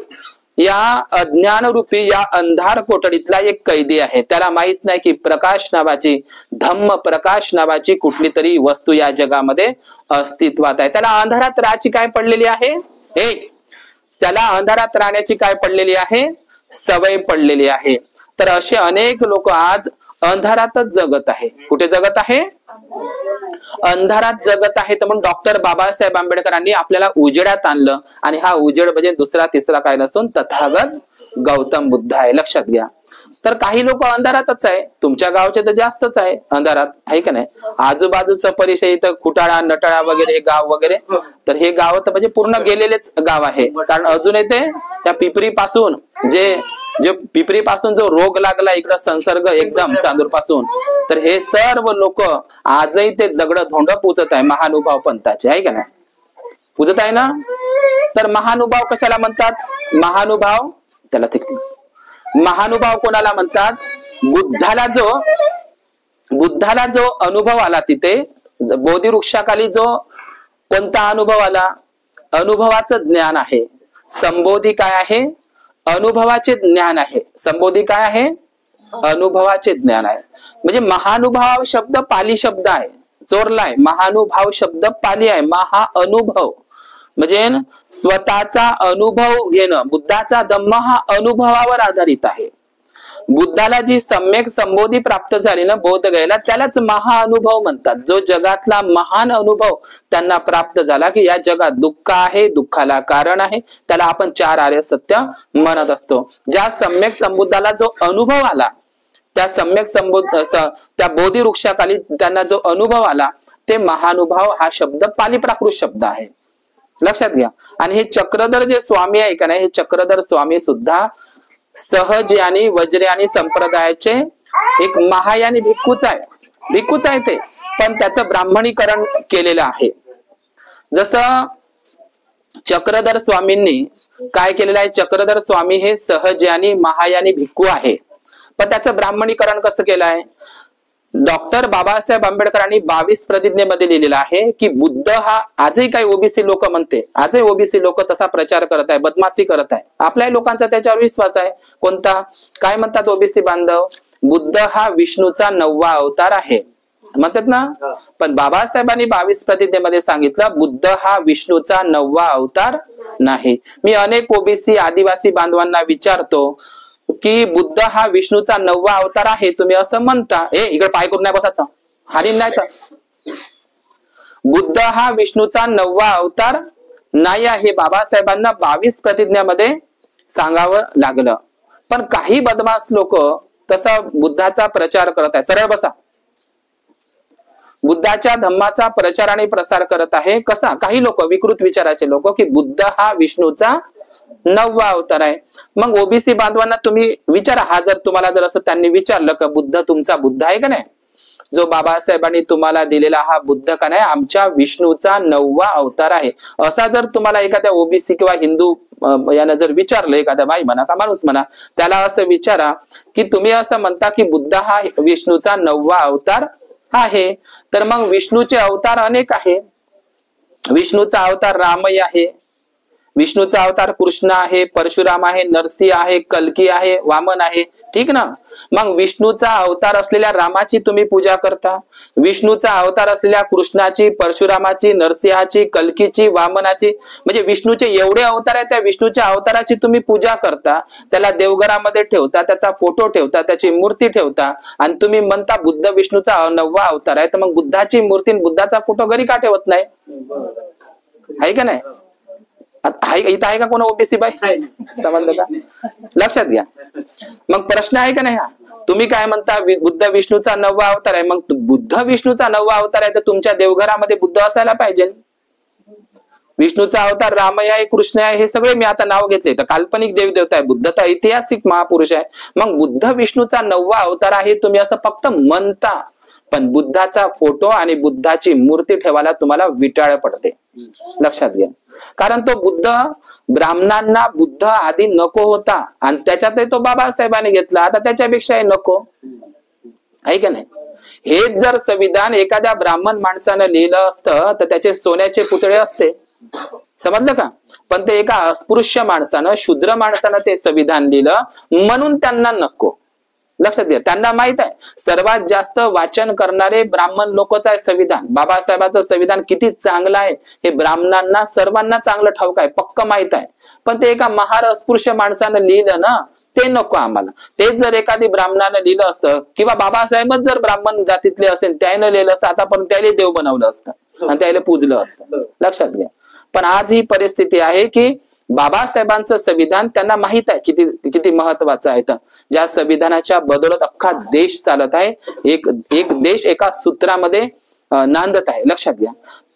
या अज्ञानरूपी या अंधार कोठडीतला एक कैदी आहे. त्याला माहित नाही की प्रकाश नावाची, धम्म प्रकाश नावाची कुठली तरी वस्तू या जगामध्ये अस्तित्वात आहे. त्याला अंधारात राहायची काय पडलेली आहे? त्याला अंधारात राहण्याची काय पडलेली आहे? सवय पडलेली आहे. तर असे अनेक लोक आज अंधारातच जगत आहे. कुठे जगत आहे? अंधारात जगत आहे. तर म्हणून डॉक्टर बाबासाहेब आंबेडकरांनी आपल्याला उजेडात आणलं. आणि हा उजेड म्हणजे दुसरा तिसरा काय नसून तथागत गौतम बुद्ध आहे. लक्षात घ्या. तर काही लोक अंधारातच आहे. तुमच्या गावचे तर जास्तच आहे अंधारात, आहे का नाही? आजूबाजूचा परिसर इथं खुटाळा, नटाळा वगैरे गाव वगैरे, तर हे गाव तर म्हणजे पूर्ण गेलेलेच गाव आहे. कारण अजून येते त्या पिपरी पासून जे पिपरी पासून जो रोग लागला इकडं संसर्ग एकदम चांदूर पासून, तर हे सर्व लोक आजही ते दगड धोंड पूजत आहे महानुभाव पंथाचे, आहे का नाही? पूजत आहे ना. तर महानुभाव कशाला म्हणतात? महानुभाव, त्याला महानुभाव कोणाला म्हणतात? बुद्धाला जो अनुभव आला तिथे बोधी वृक्षाखाली, जो कोणता अनुभव आला? अनुभवाचं ज्ञान आहे. संबोधी काय आहे? अनुभवाचे ज्ञान आहे. संबोधी काय आहे? अनुभवाचे ज्ञान आहे. म्हणजे महानुभाव शब्द पाली शब्द आहे. चोरलाय. महानुभाव शब्द पाली आहे. महाअनुभव म्हणजे स्वतःचा अनुभव घेणं. बुद्धाचा धम्म हा अनुभवावर आधारित आहे. बुद्धाला जी सम्यक संबोधी प्राप्त झाली ना बोध गयाला, त्यालाच महाअनुभव म्हणतात. जो जगातला महान अनुभव त्यांना प्राप्त झाला की या जगात दुःख आहे, दुःखाला कारण आहे, त्याला आपण चार आर्य सत्य म्हणत असतो. ज्या सम्यक संबुद्धाला जो अनुभव आला, त्या सम्यक त्या बोधी वृक्षाखाली त्यांना जो अनुभव आला, ते महानुभाव हा शब्द पाली प्राकृत शब्द आहे. लक्षात घ्या. आणि हे चक्रधर जे स्वामी आहे का नाही, हे चक्रधर स्वामी सुद्धा सहज्ञानी वज्रयानी संप्रदायाचे एक महायानी भिक्खूच आहे ते, पण त्याचं ब्राह्मणीकरण केलेलं आहे. जसं चक्रधर स्वामींनी काय केलेलं आहे, चक्रधर स्वामी हे सहज्ञानी महायानी भिक्खू आहे, पण त्याचं ब्राह्मणीकरण कसं केलं आहे. डॉक्टर बाबासाहेब आंबेडकरांनी 22 प्रतिज्ञेमध्ये लिहिलेलं आहे की बुद्ध हा, आजही काही ओबीसी लोक म्हणते, आजही ओबीसी लोक तसा प्रचार करत आहे, बदमाशी करत आहे. आपल्या लोकांचा त्याच्यावर विश्वास आहे. कोणता, काय म्हणतात ओबीसी बांधव, बुद्ध हा विष्णूचा 9वा अवतार आहे म्हणतात ना. पण बाबासाहेबांनी 22 प्रतिज्ञेमध्ये सांगितलं बुद्ध हा विष्णूचा 9वा अवतार नाही. मी अनेक ओबीसी आदिवासी बांधवांना विचारतो की बुद्ध हा विष्णूचा 9वा अवतार आहे, तुम्ही असं म्हणता, इकडे पाय करून नाही बसायचं, हानी नाही तर. बुद्ध हा विष्णूचा 9वा अवतार नाही आहे, बाबासाहेबांना 22 प्रतिज्ञामध्ये सांगावं लागलं. पण काही बदमाश लोक तसा बुद्धाचा प्रचार करत आहे. सरळ बसा. बुद्धाच्या धम्माचा प्रचार आणि प्रसार करत आहे. कसा, काही लोक विकृत विचाराचे लोक की बुद्ध हा विष्णूचा 9वा अवतार आहे. मग ओबीसी बांधवांना तुम्ही विचारा, हा जर तुम्हाला जर असं त्यांनी विचारलं का बुद्ध तुमचा बुद्ध आहे का नाही, जो बाबासाहेबांनी तुम्हाला दिलेला हा बुद्ध का नाही आमच्या विष्णूचा 9वा अवतार आहे, असा जर तुम्हाला एखाद्या ओबीसी किंवा हिंदू यानं जर विचारलं, एखाद्या बाई म्हणा का माणूस म्हणा, त्याला असं विचारा की तुम्ही असं म्हणता की बुद्ध हा विष्णूचा 9वा अवतार आहे, तर मग विष्णूचे अवतार अनेक आहे. विष्णूचा अवतार रामही आहे, विष्णूचा अवतार कृष्ण आहे, परशुराम आहे, नरसिंह आहे, कल्की आहे, वामन आहे, ठीक ना. मग विष्णूचा अवतार असलेल्या रामाची तुम्ही पूजा करता, विष्णूचा अवतार असलेल्या कृष्णाची, परशुरामाची, नरसिंहाची, कल्कीची, वामनाची, म्हणजे विष्णूचे एवढे अवतार आहेत, त्या विष्णूच्या अवताराची तुम्ही पूजा करता, त्याला देवघरामध्ये ठेवता, त्याचा फोटो ठेवता, त्याची मूर्ती ठेवता, आणि तुम्ही म्हणता बुद्ध विष्णूचा 9वा अवतार आहे. तर मग बुद्धाची मूर्ती, बुद्धाचा फोटो घरी का ठेवत नाही, आहे का नाही. इथं आहे का कोण ओबीसी बाई, समजलं का. लक्षात घ्या. मग प्रश्न आहे का नाही हा, तुम्ही काय म्हणता बुद्ध विष्णूचा 9वा अवतार आहे, मग बुद्ध विष्णूचा 9वा अवतार आहे तर तुमच्या देवघरामध्ये बुद्ध असायला पाहिजे. विष्णूचा अवतार राम आहे, कृष्ण आहे, हे सगळे मी आता नाव घेतले तर काल्पनिक देवदेवता आहे. बुद्ध तर ऐतिहासिक महापुरुष आहे. मग बुद्ध विष्णूचा 9वा अवतार आहे तुम्ही असं फक्त म्हणता, पण बुद्धाचा फोटो आणि बुद्धाची मूर्ती ठेवायला तुम्हाला विटाळ पडते. लक्षात घ्या. कारण तो बुद्ध ब्राह्मणांना बुद्ध आधी नको होता आणि त्याच्यातही तो बाबासाहेबांनी घेतला, आता त्याच्यापेक्षाही नको, आहे का नाही. हेच जर संविधान एखाद्या ब्राह्मण माणसानं लिहिलं असतं तर त्याचे सोन्याचे पुतळे असते, समजलं का. पण ते एका अस्पृश्य माणसानं, शूद्र माणसानं ते संविधान लिहिलं म्हणून त्यांना नको. लक्षात घ्या. त्यांना माहित आहे सर्वात जास्त वाचन करणारे ब्राह्मण लोकच आहे संविधान. बाबासाहेबांचं संविधान किती चांगलं आहे हे ब्राह्मणांना सर्वांना चांगलं ठाऊक आहे, पक्क माहित आहे. पण ते एका महार अस्पृश्य माणसानं लिहिलं ना, ते नको आम्हाला. तेच जर एखादी ब्राह्मणानं लिहिलं असतं किंवा बाबासाहेबच जर ब्राह्मण जातीतले असते त्यानं लिहिलं असतं, आता पण त्याला देव बनवलं असतं आणि त्याला पूजलं असतं. लक्षात घ्या. पण आज ही परिस्थिती आहे की बाबासाहेबांचं संविधान त्यांना माहित आहे किती किती महत्वाचं आहे. तर ज्या संविधानाच्या बदौलत अख्खा देश चालत आहे, एक देश एका सूत्रामध्ये नांदत आहे. लक्षात घ्या.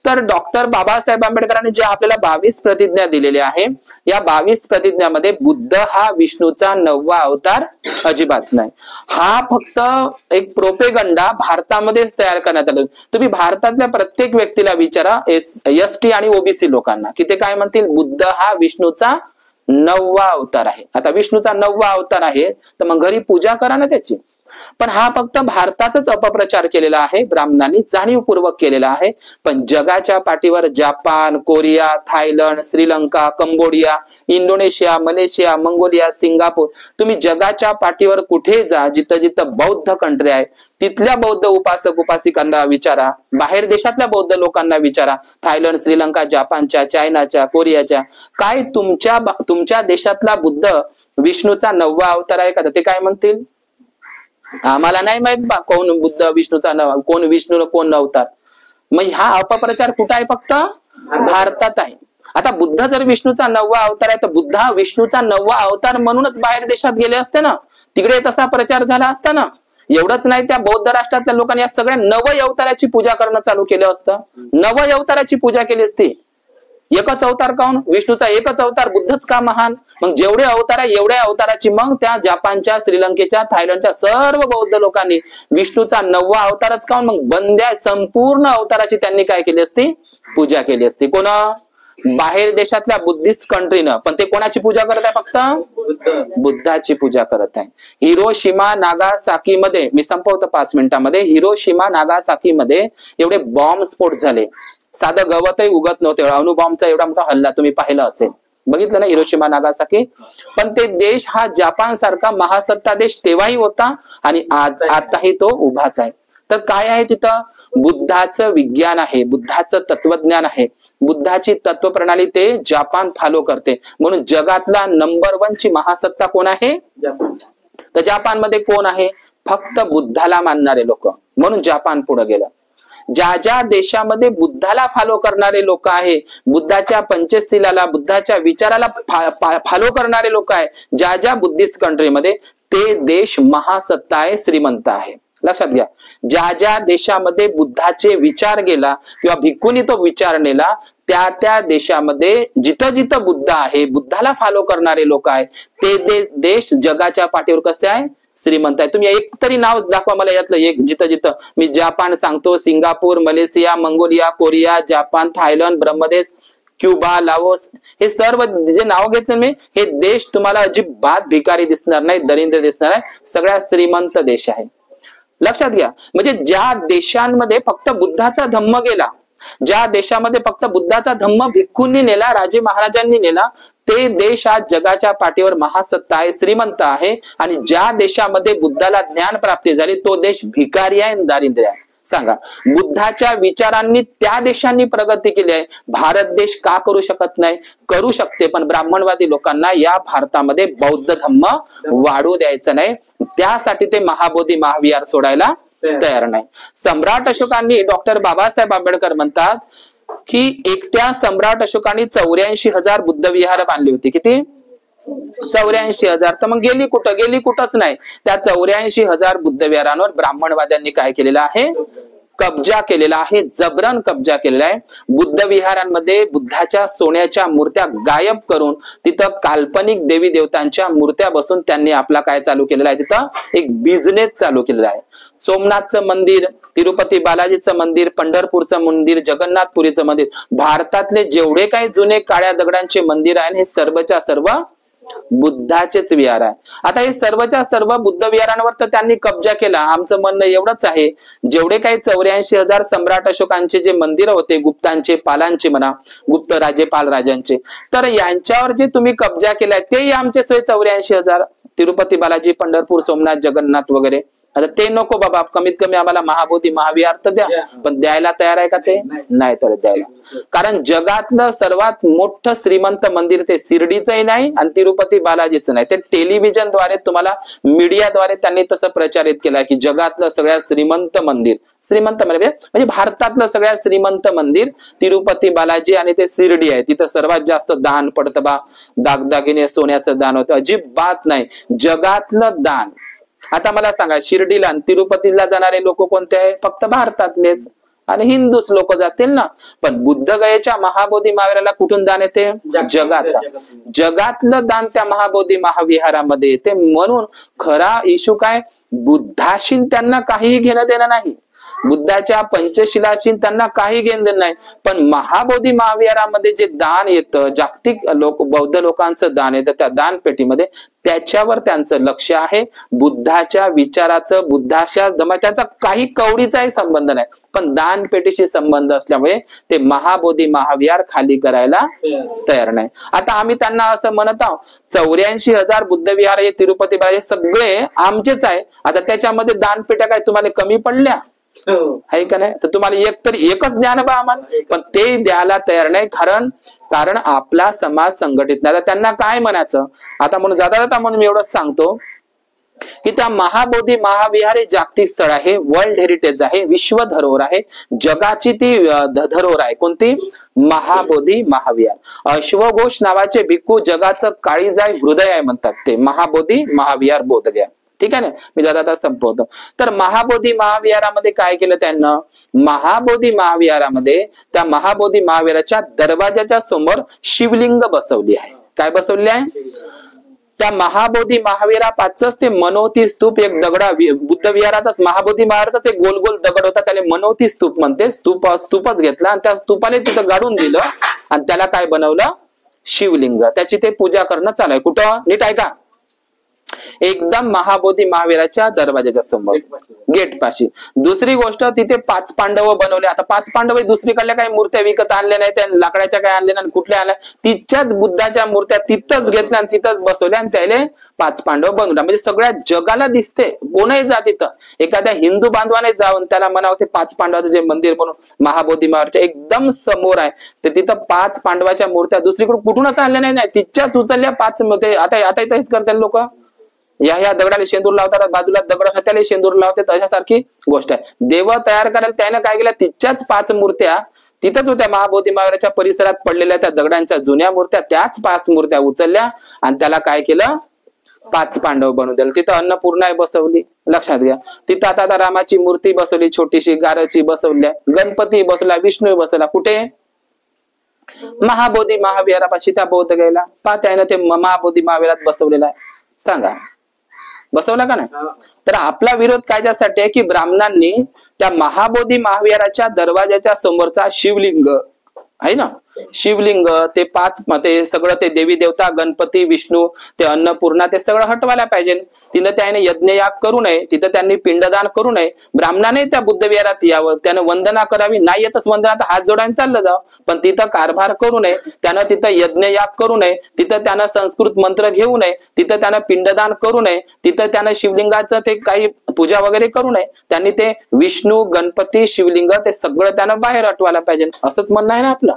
तर डॉक्टर बाबासाहेब आंबेडकरांनी जे आपल्याला 22 प्रतिज्ञा दिलेल्या आहे, या 22 प्रतिज्ञामध्ये बुद्ध हा विष्णूचा 9वा अवतार अजिबात नाही. हा फक्त एक प्रोपेगंडा भारतामध्येच तयार करण्यात आला. तुम्ही भारतातल्या प्रत्येक व्यक्तीला विचारा, एसटी आणि ओबीसी लोकांना, की ते काय म्हणतील, बुद्ध हा विष्णूचा 9वा अवतार आहे. आता विष्णूचा 9वा अवतार आहे तर मग घरी पूजा करा ना त्याची. पण हा फक्त भारताचाच अपप्रचार केलेला आहे ब्राह्मणांनी, जाणीवपूर्वक केलेला आहे. पण जगाच्या पाठीवर Japan, Korea, Thailand, Sri Lanka, Cambodia, Indonesia, Malaysia, Mongolia, Singapore, तुम्ही जगाच्या पाठीवर कुठे जा, जिथं जिथं बौद्ध कंट्री आहे तिथल्या बौद्ध उपासक उपासिकांना विचारा, बाहेर देशातल्या बौद्ध लोकांना विचारा, थायलंड, श्रीलंका, जपानच्या, चायनाच्या, कोरियाच्या, काय तुमच्या देशातला बुद्ध विष्णूचा 9वा अवतार आहे का? ते काय म्हणतील, आम्हाला नाही माहित बा कोण बुद्ध विष्णूचा कोण विष्णू कोण अवतार. मग हा अपप्रचार कुठं आहे? फक्त भारतात आहे. आता बुद्ध जर विष्णूचा 9वा अवतार आहे तर बुद्ध हा विष्णूचा 9वा अवतार म्हणूनच बाहेर देशात गेले असते ना, तिकडे तसा प्रचार झाला असता ना. एवढंच नाही, त्या बौद्ध राष्ट्रातल्या लोकांनी या सगळ्या 9 अवताराची पूजा करणं चालू केलं असतं. 9 अवताराची पूजा केली असती. एकच अवतार काऊन? विष्णूचा एकच अवतार, बुद्धच का महान? मग जेवढे अवतार आहे एवढ्या अवताराची मग त्या जपानच्या, श्रीलंकेच्या, थायलंडच्या सर्व बौद्ध लोकांनी विष्णूचा 9वा अवतारच काऊन मग बंद्या संपूर्ण अवताराची त्यांनी काय केली असती? पूजा केली असती. कोण? बाहेर देशातल्या बुद्धिस्ट कंट्रीनं. पण ते कोणाची पूजा करत आहे? फक्त बुद्धाची पूजा करत आहे. हिरोशिमा नागासाकी मध्ये, मी संपवतो 5 मिनिटांमध्ये, हिरोशिमा नागासाकी मध्ये एवढे बॉम्ब स्फोट झाले, साधं गवतही उगत नव्हते. अणुबॉम्बचा एवढा मोठा हल्ला तुम्ही पाहिला असेल, बघितलं ना, हिरोशिमा नागासाकी. पण ते देश हा जपान सारखा महासत्ता देश तेव्हाही होता आणि आताही तो उभाच आहे. तर काय आहे तिथं? बुद्धाचं विज्ञान आहे, बुद्धाचं तत्वज्ञान आहे, बुद्धाची तत्वप्रणाली ते जपान फॉलो करते. म्हणून जगातला नंबर 1 ची महासत्ता कोण आहे? तर जपानमध्ये कोण आहे? फक्त बुद्धाला मानणारे लोक. म्हणून जपान पुढे गेलं. ज्या ज्या देशामध्ये बुद्धाला फॉलो करणारे लोक आहे, बुद्धाच्या पंचशीलाला, बुद्धाच्या विचाराला फॉलो करणारे लोक आहे, ज्या ज्या बुद्धिस्ट कंट्रीमध्ये, ते देश महासत्ता आहे, श्रीमंत आहे. लक्षात घ्या. ज्या ज्या देशामध्ये बुद्धाचे विचार गेला किंवा भिक्खूंनी तो विचार नेला, त्या त्या देशामध्ये जिथं जिथं बुद्ध आहे, बुद्धाला फॉलो करणारे लोक आहे, ते देश जगाच्या पाठीवर कसे आहे? श्रीमंत आहे. तुम्ही एक तरी नाव दाखवा मला यातलं एक, जिथं जिथं. मी जपान सांगतो, Singapore, Malaysia, Mongolia, Korea, Japan, Thailand, ब्रह्मदेश, क्युबा, लाओस, हे सर्व जे नाव घेतले मी, हे देश तुम्हाला अजिबात भिकारी दिसणार नाही, दरिद्र दिसणार आहे, सगळ्यात श्रीमंत देश आहे. लक्षात घ्या. म्हणजे ज्या देशांमध्ये फक्त बुद्धाचा धम्म गेला, ज्या देशामध्ये फक्त बुद्धाचा धम्म भिक्खूंनी नेला, राजे महाराजांनी नेला, ते देश आज जगाच्या पाठीवर महासत्ता आहे, श्रीमंत आहे. आणि ज्या देशामध्ये बुद्धाला ज्ञान प्राप्ती झाली, तो देश भिकारी आहे, दारिद्र्य आहे. सांगा, बुद्धाच्या विचारांनी त्या देशांनी प्रगती केली आहे, भारत देश का करू शकत नाही? करू शकते, पण ब्राह्मणवादी लोकांना या भारतामध्ये बौद्ध धम्म वाढू द्यायचं नाही. त्यासाठी ते महाबोधी महाविहार सोडायला तयार नाही. सम्राट अशोकांनी, डॉक्टर बाबासाहेब आंबेडकर म्हणतात की एकट्या सम्राट अशोकांनी 84,000 बुद्ध विहार बांधली होती. किती? 84,000. तर मग गेली कुठं? गेली कुठंच नाही. त्या 84,000 बुद्ध विहारांवर ब्राह्मणवाद्यांनी काय केलेलं आहे? कब्जा केलेला आहे, जबरन कब्जा केलेला आहे. बुद्ध विहारांमध्ये बुद्धाच्या सोन्याच्या मूर्त्या गायब करून तिथं काल्पनिक देवी देवतांच्या मूर्त्या बसून त्यांनी आपला काय चालू केलेला आहे? तिथं एक बिझनेस चालू केलेला आहे. सोमनाथचं मंदिर, तिरुपती बालाजीचं मंदिर, पंढरपूरचं मंदिर, जगन्नाथपुरीचं मंदिर, भारतातले जेवढे काही जुने काळ्या दगडांचे मंदिर आहे, हे सर्वच्या सर्व बुद्धाचेच विहार आहे. आता हे सर्वच्या सर्व बुद्ध विहारांवर तर त्यांनी कब्जा केला. आमचं म्हणणं एवढंच आहे, जेवढे काही 84,000 सम्राट अशोकांचे जे मंदिर होते, गुप्तांचे, पालांचे म्हणा, गुप्त राजे, पाल राजांचे, तर यांच्यावर जे तुम्ही कब्जा केलाय तेही आमचे 84,000. तिरुपती बालाजी, पंढरपूर, सोमनाथ, जगन्नाथ वगैरे. आता ते नको बाबा, कमीत कमी आम्हाला महाबोधी महाविहार तर द्या. पण द्यायला तयार आहे का ते? नाही तर द्यायला. कारण जगातलं सर्वात मोठं श्रीमंत मंदिर ते शिर्डीचंही नाही आणि तिरुपती बालाजीचं नाही. ते टेलिव्हिजनद्वारे, तुम्हाला मीडियाद्वारे त्यांनी तसं प्रचारित केलंय की जगातलं सगळ्यात श्रीमंत मंदिर, श्रीमंत म्हणजे भारतातलं सगळ्यात श्रीमंत मंदिर तिरुपती बालाजी आणि ते शिर्डी आहे. तिथं सर्वात जास्त दान पडतं बा, दागदागिने सोन्याचं दान होतं. अजिबात नाही, जगातलं दान. आता मला सांगा, शिर्डीला आणि तिरुपतीला जाणारे लोक कोणते आहे? फक्त भारतातलेच आणि हिंदूच लोक जातील ना. पण बुद्धगयेच्या महाबोधी महाविहाराला कुठून दान येते? जगातलं दान त्या महाबोधी महाविहारामध्ये येते. म्हणून खरा इशू काय? बुद्धाशी त्यांना काहीही घेणं देणं नाही. बुद्धाच्या पंचशिलाशी त्यांना काही घेणं देणं नाही. पण महाबोधी महाविहारामध्ये जे दान येतं, जागतिक बौद्ध लोकांचं दान येतं त्या दानपेटीमध्ये, त्याच्यावर त्यांचं लक्ष आहे. बुद्धाच्या विचाराचं, बुद्धाच्या त्याचा काही कवडीचाही संबंध नाही, पण दानपेटीशी संबंध असल्यामुळे ते महाबोधी महाविहार खाली करायला तयार नाही. आता आम्ही त्यांना असं म्हणत आहोत 84,000 बुद्ध विहार हे तिरुपती बालाजी सगळे आमचेच आहे. आता त्याच्यामध्ये दानपेट्या काय तुम्हाला कमी पडल्या आहे का नाही? तर तुम्हाला एकच ज्ञान बा आम्हाला, पण ते द्यायला तयार नाही. कारण आपला समाज संघटित नाही. आता त्यांना काय म्हणायचं आता म्हणून जाता म्हणून मी एवढंच सांगतो की त्या महाबोधी महाविहार हे जागतिक स्थळ आहे, वर्ल्ड हेरिटेज आहे, विश्व धरोहर आहे, जगाची ती धरोहर आहे. कोणती? महाबोधी महाविहार. अश्वघोष नावाचे भिक्खू जगाचं काळीजाय हृदय आहे म्हणतात ते महाबोधी महाविहार बोधगया. ठीक आहे ना, मी जाता संपवतो. तर महाबोधी महाविहारामध्ये काय केलं त्यांना? महाबोधी महाविहारामध्ये त्या महाबोधी महाविहाराच्या दरवाजाच्या समोर शिवलिंग बसवली आहे. काय बसवली आहे? त्या महाबोधी महाविहारापाचच ते मनोती स्तूप, एक दगडा बुद्ध विहाराचाच महाबोधी महाराजाचाच एक गोल गोल दगड होता, त्याला मनोती स्तूप म्हणते. स्तूपच घेतला आणि त्या स्तूपाला तिथं गाडून दिलं आणि त्याला काय बनवलं? शिवलिंग. त्याची ते पूजा करणं चालू आहे. कुठं? नीट ऐका, एकदम महाबोधी महावीराच्या दरवाजाच्या समोर, गेट पाशी. दुसरी गोष्ट, तिथे 5 पांडव बनवले. आता 5 पांडव दुसरीकडल्या काही मूर्त्या विकत आणल्या नाही, त्या लाकडाच्या काही आणल्या नाही, कुठल्या आल्या? तिच्याच बुद्धाच्या मूर्त्या तिथंच घेतल्या आणि तिथंच बसवल्या आणि त्याला 5 पांडव बनवल्या. म्हणजे सगळ्या जगाला दिसते. कोणही जा तिथं, एखाद्या हिंदू बांधवाने जाऊन त्याला म्हणावं ते 5 पांडवाचं जे मंदिर बनवून महाबोधी महावीरच्या एकदम समोर आहे, तर तिथं 5 पांडवाच्या मूर्त्या दुसरीकडे कुठूनच आणल्या नाही, तिच्याच उचलल्या 5 मध्ये. आता इथंच करतात लोक. या दगडाला शेंदूर लावतात, बाजूला दगड असतात त्याला शेंदूर लावतात, अशासारखी गोष्ट आहे. देव तयार करायला त्याने काय केलं? तिच्याच 5 मूर्त्या तिथंच होत्या महाबोधी महावीराच्या परिसरात पडलेल्या त्या दगडांच्या जुन्या मूर्त्या, त्याच 5 मूर्त्या उचलल्या आणि त्याला काय केलं? 5 पांडव बनवून दिलं. तिथं अन्नपूर्णा बसवली, लक्षात घ्या. तिथं आता रामाची मूर्ती बसवली, छोटीशी गारची बसवल्या, गणपती बसवला, विष्णू बसवला. कुठे? महाबोधी महाविहारापाशी त्या बौद्ध गेला पा, त्याने ते महाबोधी महाविहारात बसवलेला आहे. सांगा, बसवला का नाही? तर आपला विरोध कायच्यासाठी आहे की ब्राह्मणांनी त्या महाबोधी महाविहाराच्या दरवाजाच्या समोरचा शिवलिंग आहे ना, शिवलिंग ते 5 ते सगळं ते देवी देवता, गणपती, विष्णू, ते अन्नपूर्णा, ते सगळं हटवायला पाहिजे. तिथं त्याने यज्ञयाग करू नये, तिथं त्यांनी पिंडदान करू नये. ब्राह्मणाने त्या बुद्ध विहारात यावं, त्यानं वंदना करावी. नाही येतच वंदना, तर हात जोडायला चाललं जावं, पण तिथं कारभार करू नये. त्यानं तिथं यज्ञयाग करू नये, तिथं त्यानं संस्कृत मंत्र घेऊ नये, तिथं त्यानं पिंडदान करू नये, तिथं त्यानं शिवलिंगाचं ते काही पूजा वगैरे करू नये. त्यांनी ते विष्णू, गणपती, शिवलिंग ते सगळं त्यानं बाहेर हटवायला पाहिजे. असंच म्हणणं आहे ना आपलं,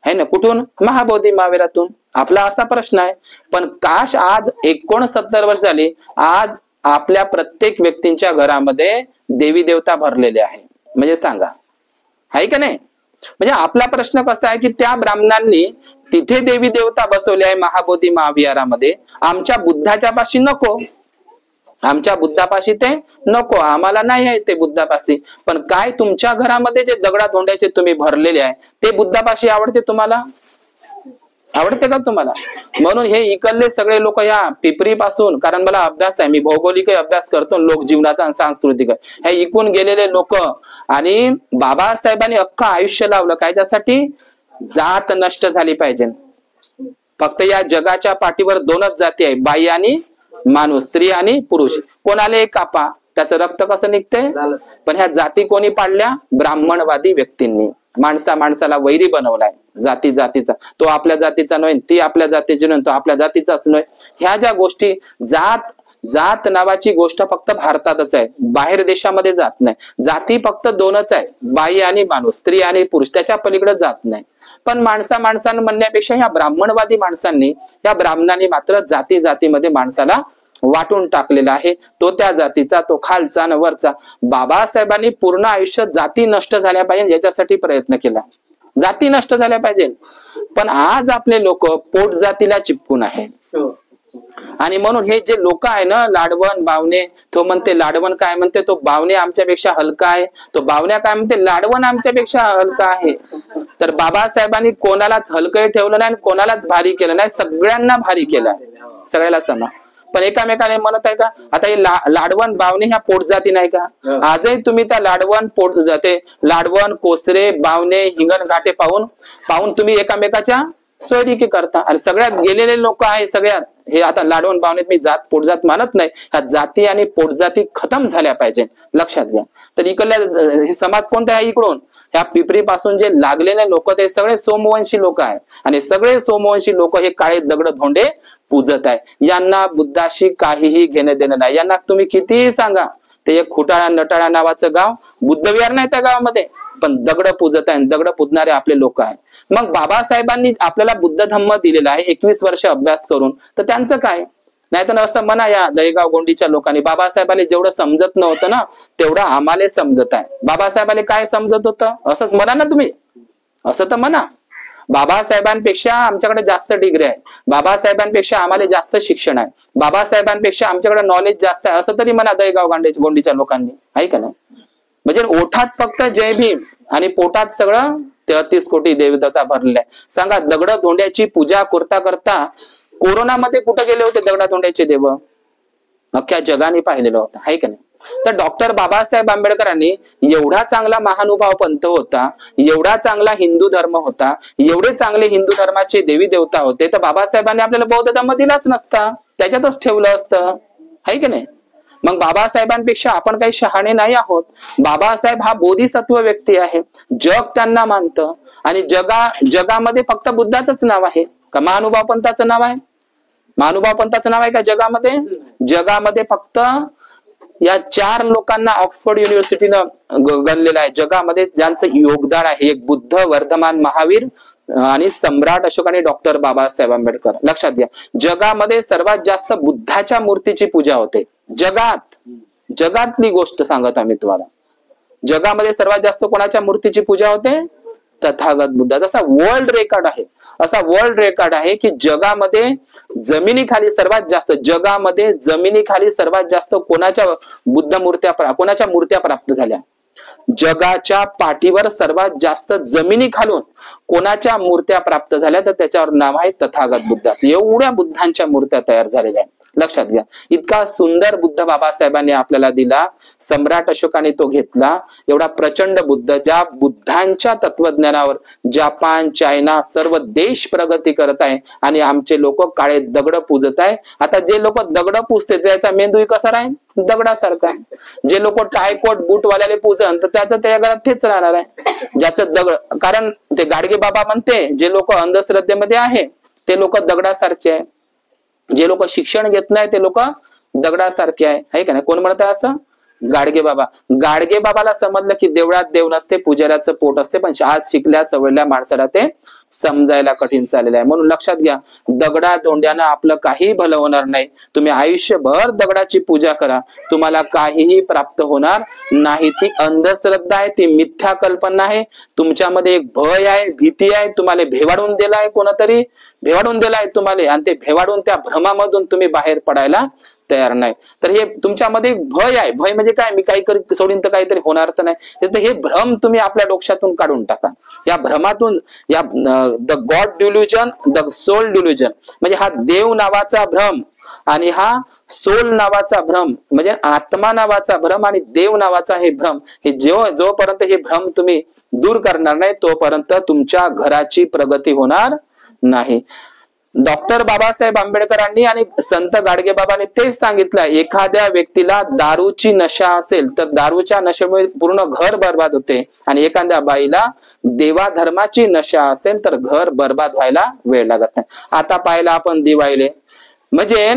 है ना? कुठून? महाबोधी महाविहारातून. आपला असा प्रश्न आहे. पण काश आज 69 वर्ष झाली, आज आपल्या प्रत्येक व्यक्तींच्या घरामध्ये देवी देवता भरलेले आहे. म्हणजे सांगा, आहे का नाही? म्हणजे आपला प्रश्न कसा आहे की त्या ब्राह्मणांनी तिथे देवी देवता बसवले आहे महाबोधी महाविहारामध्ये, आमच्या बुद्धाच्या पाशी नको, आमच्या बुद्धापाशी ते नको, आम्हाला नाही आहे ते बुद्धापाशी. पण काय तुमच्या घरामध्ये जे दगडा धोंड्याचे तुम्ही भरलेले आहे ते बुद्धापाशी आवडते? तुम्हाला आवडते का तुम्हाला? म्हणून हे इकडले सगळे लोक या पिपरी पासून, कारण मला अभ्यास आहे, मी भौगोलिक अभ्यास करतो, लोक जीवनाचा आणि सांस्कृतिक, हे इकून गेलेले लोक. आणि बाबासाहेबांनी अख्खं आयुष्य लावलं कायच्यासाठी? जात नष्ट झाली पाहिजे. फक्त या जगाच्या पाठीवर 2च जाती आहे, बाई आणि माणूस, स्त्री आणि पुरुष. कोणाला एक कापा, त्याचं रक्त कसं निघते? पण ह्या जाती कोणी पाडल्या? ब्राह्मणवादी व्यक्तींनी. माणसाला वैरी बनवलाय जाती जातीचा. तो आपल्या जातीचा नव्हे, ती आपल्या जातीची नव्हे, तो आपल्या जातीचाच नव्हे. ह्या ज्या गोष्टी, जात नावाची गोष्ट फक्त भारतातच आहे, बाहेर देशामध्ये जात नाही. जाती फक्त 2च आहे, बाई आणि माणूस, स्त्री आणि पुरुष, त्याच्या पलीकडे जात नाही. पण माणसांना म्हणण्यापेक्षा ह्या ब्राह्मणवादी माणसांनी, या ब्राह्मणांनी मात्र जाती जातीमध्ये माणसाला वाटून टाकलेला आहे. तो त्या जातीचा, तो खालचा न वरचा. बाबासाहेबांनी पूर्ण आयुष्य जाती नष्ट झाल्या पाहिजे याच्यासाठी प्रयत्न केला, जाती नष्ट झाल्या पाहिजे. पण आज आपले लोक पोट जातीला चिपकून आहे. आणि म्हणून हे जे लोक आहे ना, लाडवण बावणे, तो म्हणते लाडवण काय म्हणते, तो बावणे आमच्यापेक्षा हलका आहे, तो बावण्या काय म्हणते, लाडवण आमच्यापेक्षा हलका आहे. तर बाबासाहेबांनी कोणालाच हलकं ठेवलं नाही, कोणालाच भारी केलं नाही, सगळ्यांना भारी केलं, सगळ्याला समान. पण एकामेकाने म्हणत आहे का? आता हे लाडवण बावणे ह्या पोटजाती नाही का? आजही तुम्ही त्या लाडवण पोट जाते लाडवण कोसरे बावणे हिंगणघाटे पाहून तुम्ही एकामेकाच्या सोयरिकी करता. आणि सगळ्यात गेलेले लोक आहे सगळ्यात हे आता लाडवण बावणेत मी जात पोटजात मानत नाही. ह्या जाती आणि पोटजाती खतम झाल्या पाहिजे, लक्षात घ्या. तर इकडल्या हे समाज कोणता आहे? इकडून ह्या पिपरी पासून जे लागलेले लोक ते सगळे सोमवंशी लोक आहे. आणि सगळे सोमवंशी लोक हे काळे दगड धोंडे पूजत आहे. यांना बुद्धाशी काहीही घेणं देणं नाही. यांना तुम्ही कितीही सांगा, ते एक खुटाळा नटाळा नावाचं गाव, बुद्धविहार नाही त्या गावामध्ये, पण दगड पूजत आहे. दगड पूजणारे आपले लोक आहे. मग बाबासाहेबांनी आपल्याला बुद्ध धम्म दिलेला आहे 21 वर्ष अभ्यास करून, तर त्यांचं काय? नाही तर असं म्हणा या दहेगाव गोंडीच्या लोकांनी बाबासाहेबांना जेवढं समजत नव्हतं ना तेवढं आम्हाला समजत आहे. बाबासाहेबांना काय समजत होतं असंच म्हणा ना तुम्ही, असं तर म्हणा. बाबासाहेबांपेक्षा आमच्याकडे जास्त डिग्री आहे, बाबासाहेबांपेक्षा आम्हाला जास्त शिक्षण आहे, बाबासाहेबांपेक्षा आमच्याकडे नॉलेज जास्त आहे, असं तरी म्हणा दहेगाव गोंडीच्या लोकांनी, आहे का नाही? म्हणजे ओठात फक्त जय भीम आणि पोटात सगळं 33 कोटी देवदेवता भरलेले आहे. सांगा, दगड धोंड्याची पूजा करता करता कोरोनामध्ये कुठे गेले होते दगडा धोंड्याचे देव? अख्ख्या जगाने पाहिलेलं होतं, आहे का नाही? तर डॉक्टर बाबासाहेब आंबेडकरांनी एवढा चांगला महानुभाव पंथ होता, एवढा चांगला हिंदू धर्म होता, एवढे चांगले हिंदू धर्माचे देवी देवता होते, तर बाबासाहेबांनी आपल्याला बौद्ध धर्म दिलाच नसता, त्याच्यातच ठेवलं असतं, आहे की नाही? मग बाबासाहेबांपेक्षा आपण काही शहाणे नाही आहोत. बाबासाहेब हा बोधिसत्व व्यक्ती आहे, जग त्यांना मानतं. आणि जगामध्ये फक्त बुद्धाचंच नाव आहे का महानुभाव पंथाचं नाव आहे? महानुभाव पंथाचं नाव आहे का जगामध्ये? जगामध्ये फक्त या 4 लोकांना ऑक्सफोर्ड युनिव्हर्सिटीनं गणलेलं आहे जगामध्ये, ज्यांचं योगदान आहे. एक बुद्ध, वर्धमान महावीर आणि सम्राट अशोक आणि डॉक्टर बाबासाहेब आंबेडकर. लक्षात घ्या, जगामध्ये सर्वात जास्त बुद्धाच्या मूर्तीची पूजा होते. जगातली गोष्ट सांगत आम्ही तुम्हाला. जगामध्ये सर्वात जास्त कोणाच्या मूर्तीची पूजा होते? तथागत बुद्ध. जसा वर्ल्ड रेकॉर्ड आहे, असा वर्ल्ड रेकॉर्ड आहे की जगामध्ये जमिनीखाली सर्वात जास्त कोणाच्या मूर्त्या प्राप्त झाल्या? जगाच्या पाठीवर सर्वात जास्त जमिनी खालून कोणाच्या मूर्त्या प्राप्त झाल्या? तर त्याच्यावर नाव आहे तथागत बुद्धाचं. एवढ्या बुद्धांच्या मूर्त्या तयार झालेल्या आहेत. लक्षात घ्या, इतका सुंदर बुद्ध बाबासाहेबांनी आपल्याला दिला, सम्राट अशोकाने तो घेतला. एवढा प्रचंड बुद्ध, ज्या बुद्धांच्या तत्वज्ञानावर जपान, चायना सर्व देश प्रगती करत आहे आणि आमचे लोक काळे दगड पूजत आहे. आता जे लोक दगड पूजते त्याचा मेंदू कसा राहील? दगडासारखा. जे लोक टायकोट बूटवाल्याला पूजन तर त्याचं त्या घरात तेच राहणार आहे, ज्याचं दगड. कारण ते गाडगे बाबा म्हणते, जे लोक अंधश्रद्धेमध्ये आहे ते लोक दगडासारखे आहे, जे लोक शिक्षण घेत नाही ते लोक दगडासारखे आहे का नाही? कोण म्हणत आहे असं? गाडगे बाबाला समजलं की देवळात देव नसते, पुजाऱ्याचं पोट असते, पण आज शिकल्या सवरल्या माणसाला ते समजायला कठीण चाललेलं आहे. म्हणून लक्षात घ्या, दगडा धोंड्यानं आपलं काही भलं होणार नाही. तुम्ही आयुष्यभर दगडाची पूजा करा, तुम्हाला काहीही प्राप्त होणार नाही. ती अंधश्रद्धा आहे, ती मिथ्या कल्पना आहे. तुमच्यामध्ये एक भय आहे, भीती आहे, तुम्हाला भेवाडून दिलाय, कोणतरी भेवाडून दिलाय तुम्हाला, आणि ते भेवाडून त्या भ्रमामधून तुम्ही बाहेर पडायला तयार नाही. तर हे तुमच्यामध्ये एक भय आहे. भय म्हणजे काय? मी काही सोडीन तर काहीतरी होणार तर नाही. तर हे भ्रम तुम्ही आपल्या डोक्यातून काढून टाका. या भ्रमातून, या the god delusion, the soul delusion, म्हणजे हा देव नावाचा भ्रम आणि हा सोल नावाचा भ्रम, म्हणजे आत्मा नावाचा भ्रम आणि देव नावाचा हे भ्रम, हे जोपर्यंत हे भ्रम तुम्ही दूर करणार नाही तोपर्यंत तुमच्या घराची प्रगती होणार नाही. डॉक्टर बाबासाहेब आंबेडकरांनी आणि संत गाडगे बाबांनी तेच सांगितलं, एखाद्या व्यक्तीला दारूची नशा असेल तर दारूच्या नशेमुळे पूर्ण घर बर्बाद होते, आणि एखाद्या बाईला देवा धर्माची नशा असेल तर घर बर्बाद व्हायला वेळ लागत नाही. आता पाहिलं आपण दिवाळीले, म्हणजे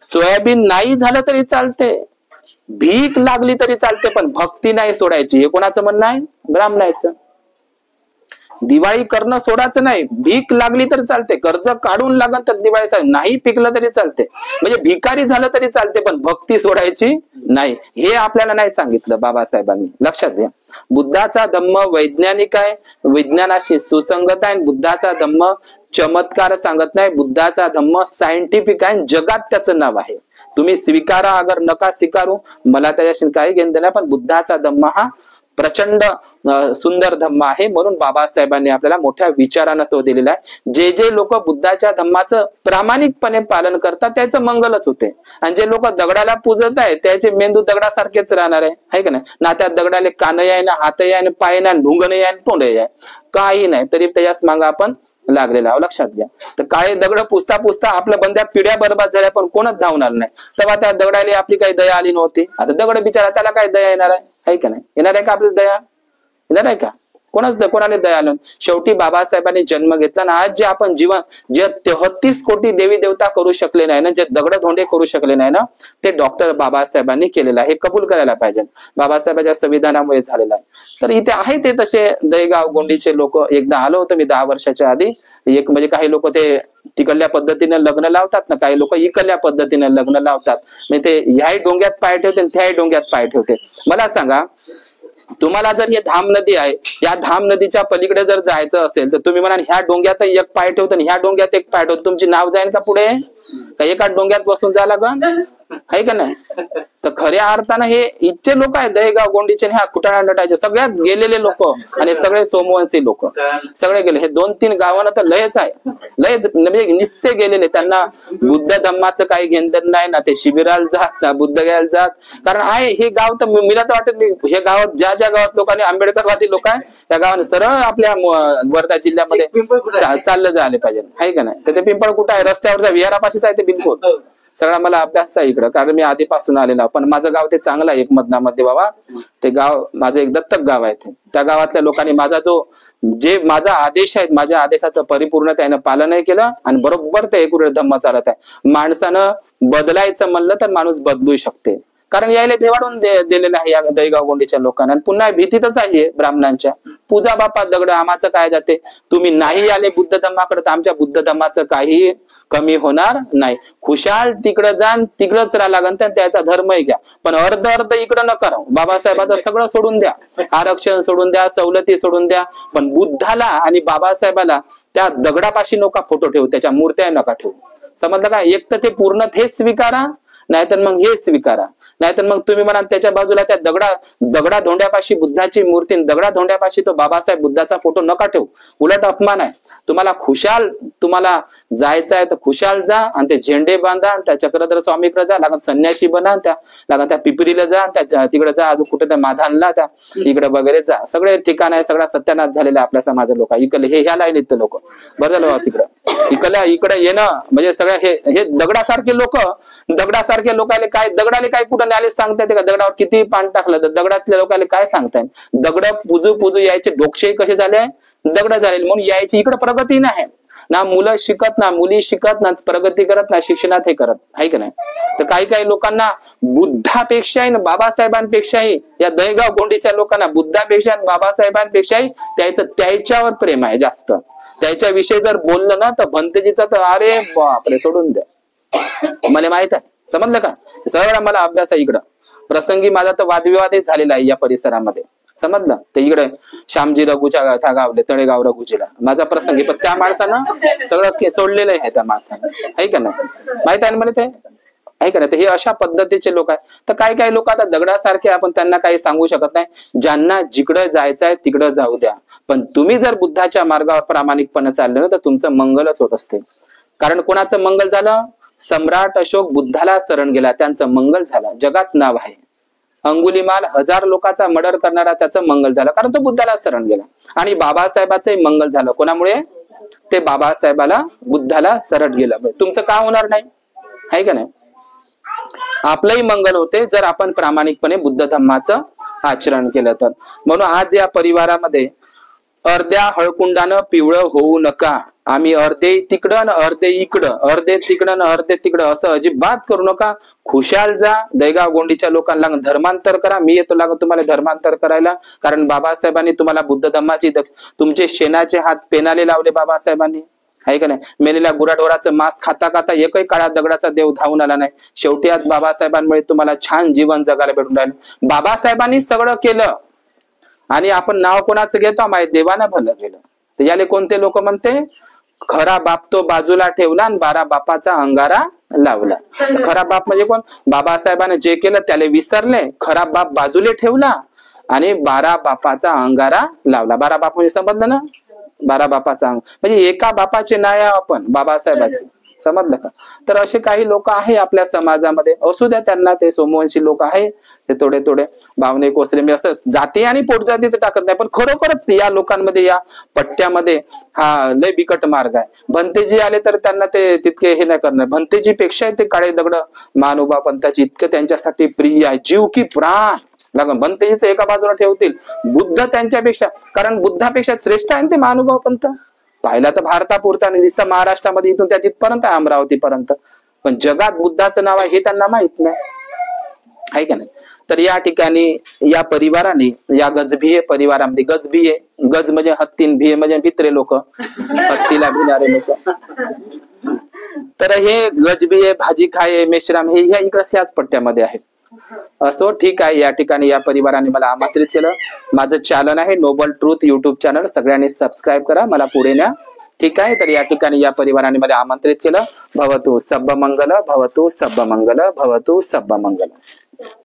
सोयाबीन नाही झालं तरी चालते, भीक लागली तरी चालते, पण भक्ती नाही सोडायची. हे कोणाचं म्हणणं आहे? ब्राह्मणाचं. दिवाळी करणं सोडायचं नाही, भीक लागली तर चालते, कर्ज काढून लागल तर दिवाळी नाही पिकलं तरी चालते, म्हणजे भिकारी झालं तरी चालते, पण भक्ती सोडायची नाही. हे आपल्याला नाही सांगितलं बाबासाहेबांनी. लक्षात घ्या, बुद्धाचा धम्म वैज्ञानिक आहे, विज्ञानाशी सुसंगत आहे. बुद्धाचा धम्म चमत्कार सांगत नाही, बुद्धाचा धम्म सायंटिफिक आहे, जगात त्याचं नाव आहे. तुम्ही स्वीकारा अगर नका स्वीकारू, मला त्याच्याशी काही घेणं नाही, पण बुद्धाचा धम्म हा प्रचंड सुंदर धम्म आहे. म्हणून बाबासाहेबांनी आपल्याला मोठ्या विचारानं तो दिलेला आहे. जे जे लोक बुद्धाच्या धम्माचं प्रामाणिकपणे पालन करतात त्याचं मंगलच होते. आणि जे लोक दगडाला पूजत आहे त्याचे मेंदू दगडासारखेच राहणार आहे का नाही. ना त्या दगडाले कान आहे ना हात आहे ना पाय ना ढुंगण आहे तोंड आहे काही नाही, तरी त्याच्याच मागे आपण लागलेला आहोत. लक्षात घ्या. तर काळे दगड पुसता पुसता आपल्या बंद्या पिढ्या बर्बाद झाल्या पण कोणच धावून आलं नाही. तेव्हा त्या दगडाला आपली काही दया आली नव्हती. आता दगड बिचारा त्याला काय दया येणार आहे का नाही. येणार आहे का आपली दया? येणार आहे का? कोणाने दया आलं? शेवटी बाबासाहेबांनी जन्म घेतला ना. आज जे आपण जीवन जे 33 कोटी देवी देवता करू शकले नाही ना, जे दगड धोंडे करू शकले नाही ना, ते डॉक्टर बाबासाहेबांनी केलेलं आहे. हे कबूल करायला पाहिजे. बाबासाहेबांच्या संविधानामुळे झालेलं आहे. तर इथे आहे ते तसे दहेगाव गोंडीचे लोक. एकदा आलो होतो मी 10 वर्षाच्या आधी. एक म्हणजे काही लोक ते तिकडल्या पद्धतीने लग्न लावतात ना, काही लोक इकडल्या पद्धतीने लग्न लावतात. म्हणजे ते ह्याही डोंग्यात पाय ठेवते त्याही डोंग्यात पाय ठेवते. मला सांगा, तुम्हाला जर हे धाम नदी आहे, या धाम नदीच्या पलीकडे जर जायचं असेल तर तुम्ही म्हणा ह्या डोंग्यात एक पाय ठेवतो ह्या डोंग्यात एक पाय ठेवतो, तुमची नाव जाईल का पुढे? का एका डोंग्यात बसून जा लागन आहे का नाही? तर खऱ्या अर्थानं हे इच्छे लोक आहेत दहेगाव गोंडीचे, ह्या कुटाणा नटायचे सगळ्यात गेलेले लोक आणि सगळे सोमवंशी लोक सगळे गेले. हे 2-3 गावांना तर लयच आहे, लयच म्हणजे निस्ते गेलेले. त्यांना बुद्ध धम्माचं काही घेणं नाही ना. ते शिबिराला जात ना बुद्ध घ्यायला जात. कारण आहे हे गाव तर मला तर वाटत हे गावात ज्या ज्या गावात लोकांनी आंबेडकरवादी लोक आहे त्या गावाने सरळ आपल्या वर्धा जिल्ह्यामध्ये चाललं जायला पाहिजे आहे का नाही. तर ते पिंपळ कुठं आहे? रस्त्यावरच्या विहारापाशीच आहे ते बिलकुल. सगळा मला अभ्यास आहे इकडं, कारण मी आधीपासून आलेला. पण माझं गाव ते चांगलं आहे एक मधनामध्ये बाबा. ते गाव माझं एक दत्तक गाव आहे. ते त्या गावातल्या लोकांनी माझा माझा आदेश आहे माझ्या आदेशाचं परिपूर्ण त्यानं पालनही केलं आणि बरोबर ते एकूण धम्म चालत आहे. माणसानं बदलायचं म्हणलं तर माणूस बदलू शकते. कारण यायला भेवाडून दिलेलं आहे या दहीगाव गोंडीच्या लोकांना. पुन्हा भीतीतच आहे ब्राह्मणांच्या. पूजा बापा दगड आम्हाचं काय जाते. तुम्ही नाही आले बुद्ध धम्माकडे तर आमच्या बुद्ध धम्माचं काही कमी होणार नाही. खुशाल तिकडं जाण तिकडंच राहा लागन त्याचा धर्मही घ्या, पण अर्ध इकडं न करा. बाबासाहेबाचं सगळं सोडून द्या, आरक्षण सोडून द्या, सवलती सोडून द्या, पण बुद्धाला आणि बाबासाहेबाला त्या दगडापाशी नका फोटो ठेवू, त्याच्या मूर्त्या नका ठेवू. समजलं का? एक तर ते पूर्ण हे स्वीकारा, नाहीतर मग हे स्वीकारा. नाहीतर मग तुम्ही म्हणा त्याच्या बाजूला त्या दगडा धोंड्यापाशी बुद्धाची मूर्ती, दगडा धोंड्यापाशी तो बाबासाहेब बुद्धाचा फोटो नका ठेवू. उलट अपमान आहे. तुम्हाला जायचं आहे तर खुशाल जा आणि ते झेंडे बांधा आणि त्या चक्रधर स्वामीकडे जा, लागत संन्यासी बना, लागत त्या पिपरीला जा, त्या तिकडे जा, अजून कुठे त्या माधानला त्या इकडे वगैरे जा. सगळे ठिकाण आहे, सगळा सत्यानाश झालेला आपल्या समाज लोक इकडे हे ह्या लाईनीत लोक. बरं झालं तिकडं इकडे येणं म्हणजे सगळ्या हे दगडासारखे लोकांना काय दगडाले काय कुठं आले सांगतायत का? दगडावर किती पाणी टाकलं तर दगडातल्या लोकांना काय सांगतायत? दगड पुजू यायचे डोकशे कसे झाले? दगड झाले. म्हणून यायची इकडे प्रगती नाही ना. मुलं शिकत ना, मुली शिकत ना, प्रगती करत ना, शिक्षणात हे करत आहे का नाही. तर काही लोकांना बुद्धापेक्षाही ना बाबासाहेबांपेक्षाही या दहेगाव गोंडीच्या लोकांना बुद्धापेक्षा बाबासाहेबांपेक्षाही त्याच्यावर प्रेम आहे जास्त. त्याच्याविषयी जर बोललं ना तर भंतेजीचा तर अरे बापरे सोडून द्या. मला माहित आहे. समजलं का? सगळा मला अभ्यास आहे इकडं. प्रसंगी माझा तर वादविवादही झालेला आहे या परिसरामध्ये. समजलं? ते इकडे श्यामजी रघुच्या गावले तळेगाव रघुजीला माझा प्रसंगी, पण त्या माणसानं सगळं सोडलेलं आहे. त्या माणसानं आहे का नाही माहित आहे मला ते आहे का नाही. तर हे अशा पद्धतीचे लोक आहे. तर काही लोक आता दगडासारखे, आपण त्यांना काही सांगू शकत नाही. ज्यांना जिकडे जायचं आहे तिकडे जाऊ द्या, पण तुम्ही जर बुद्धाच्या मार्गावर प्रामाणिकपणे चालले ना तर तुमचं मंगलच होत असते. कारण कोणाचं मंगल झालं? सम्राट अशोक बुद्धाला शरण गेला, त्यांचं मंगल झालं, जगात नाव आहे. अंगुलीमाल 1000 लोकांचा मर्डर करणारा, त्याचं मंगल झालं कारण तो बुद्धाला शरण गेला. आणि बाबासाहेबाचंही मंगल झालं. कोणामुळे? ते बाबासाहेबाला बुद्धाला शरण गेलं. तुमचं का होणार नाही आहे का नाही? आपलंही मंगल होते जर आपण प्रामाणिकपणे बुद्ध धम्माचं आचरण केलं तर. म्हणून आज या परिवारामध्ये अर्ध्या हळकुंडानं पिवळं होऊ नका. आम्ही अर्धे तिकडं अर्धे इकडं, अर्धे तिकडं अर्धे तिकडं असं अजिबात करू नका. खुशाल जा. दहेगाव गोंडीच्या लोकांना धर्मांतर करा. मी येतो लागत तुम्हाला धर्मांतर करायला. कारण बाबासाहेबांनी तुम्हाला बुद्ध धम्माची तुमचे शेणाचे हात पेनाले लावले बाबासाहेबांनी आहे का नाही. मेलेल्या गुराढोराचं मांस खाता खाता एकही काळा दगडाचा देव धावून आला नाही. शेवटी आज बाबासाहेबांमुळे तुम्हाला छान जीवन जगायला भेटून राहिलं. बाबासाहेबांनी सगळं केलं आणि आपण नाव कोणाचं घेतो? माहिती देवानं भलं केलं. तर याले कोणते लोक म्हणते? खरा बाप तो बाजूला ठेवला आणि 12 बापाचा अंगारा लावला. खरा बाप म्हणजे कोण? बाबासाहेबांनी जे केलं त्याला विसरले, खरा बाप बाजूला ठेवला आणि 12 बापाचा अंगारा लावला. 12 बाप म्हणजे समजलं ना, 12 बापाचा म्हणजे एका बापाचे नाही आपण, बाबासाहेबाचे. समजलं का? तर असे काही लोक आहे आपल्या समाजामध्ये, असू द्या त्यांना, ते सोमवंशी लोक आहे, ते थोडे थोडे भावने कोसरे मी असं जाती आणि पोटजातीचं टाकत नाही, पण खरोखरच या लोकांमध्ये, या पट्ट्यामध्ये हा लय बिकट मार्ग आहे. भंतेजी आले तर त्यांना ते तितके हे नाही करणार. भंतेजी पेक्षा ते काळे दगड महानुभाव पंथाची इतकं त्यांच्यासाठी प्रिय आहे, जीव की प्राण. भंतेजीच एका बाजूला ठेवतील, बुद्ध त्यांच्यापेक्षा, कारण बुद्धापेक्षा श्रेष्ठ आहे ते महानुभाव पंथ. पाहिला तर भारतापुरता आणि नुसतं महाराष्ट्रामध्ये इथून त्या तिथपर्यंत आहे, अमरावतीपर्यंत, पण जगात बुद्धाचं नाव आहे हे त्यांना माहित नाही, आहे का नाही? तर या ठिकाणी या परिवाराने, या गजभिये परिवारामध्ये, गजभिये, गज म्हणजे हत्ती, भिये म्हणजे भित्रे लोक, हत्तीला भिणारे लोक. तर हे गजभिये, भाजी खाये, मेश्राम हे ह्या इकडे ह्याच पट्ट्यामध्ये आहे. असो, ठीक आहे. या ठिकाणी या परिवाराने मला आमंत्रित केलं. माझं चॅनल आहे नोबल ट्रूथ युट्यूब चॅनल, सगळ्यांनी सबस्क्राईब करा, मला पुढे न्या. ठीक आहे. तर या ठिकाणी या परिवाराने मला आमंत्रित केलं. भवतु सब्ब मंगल, भवतु सब्ब मंगल, भवतु सब्ब मंगल.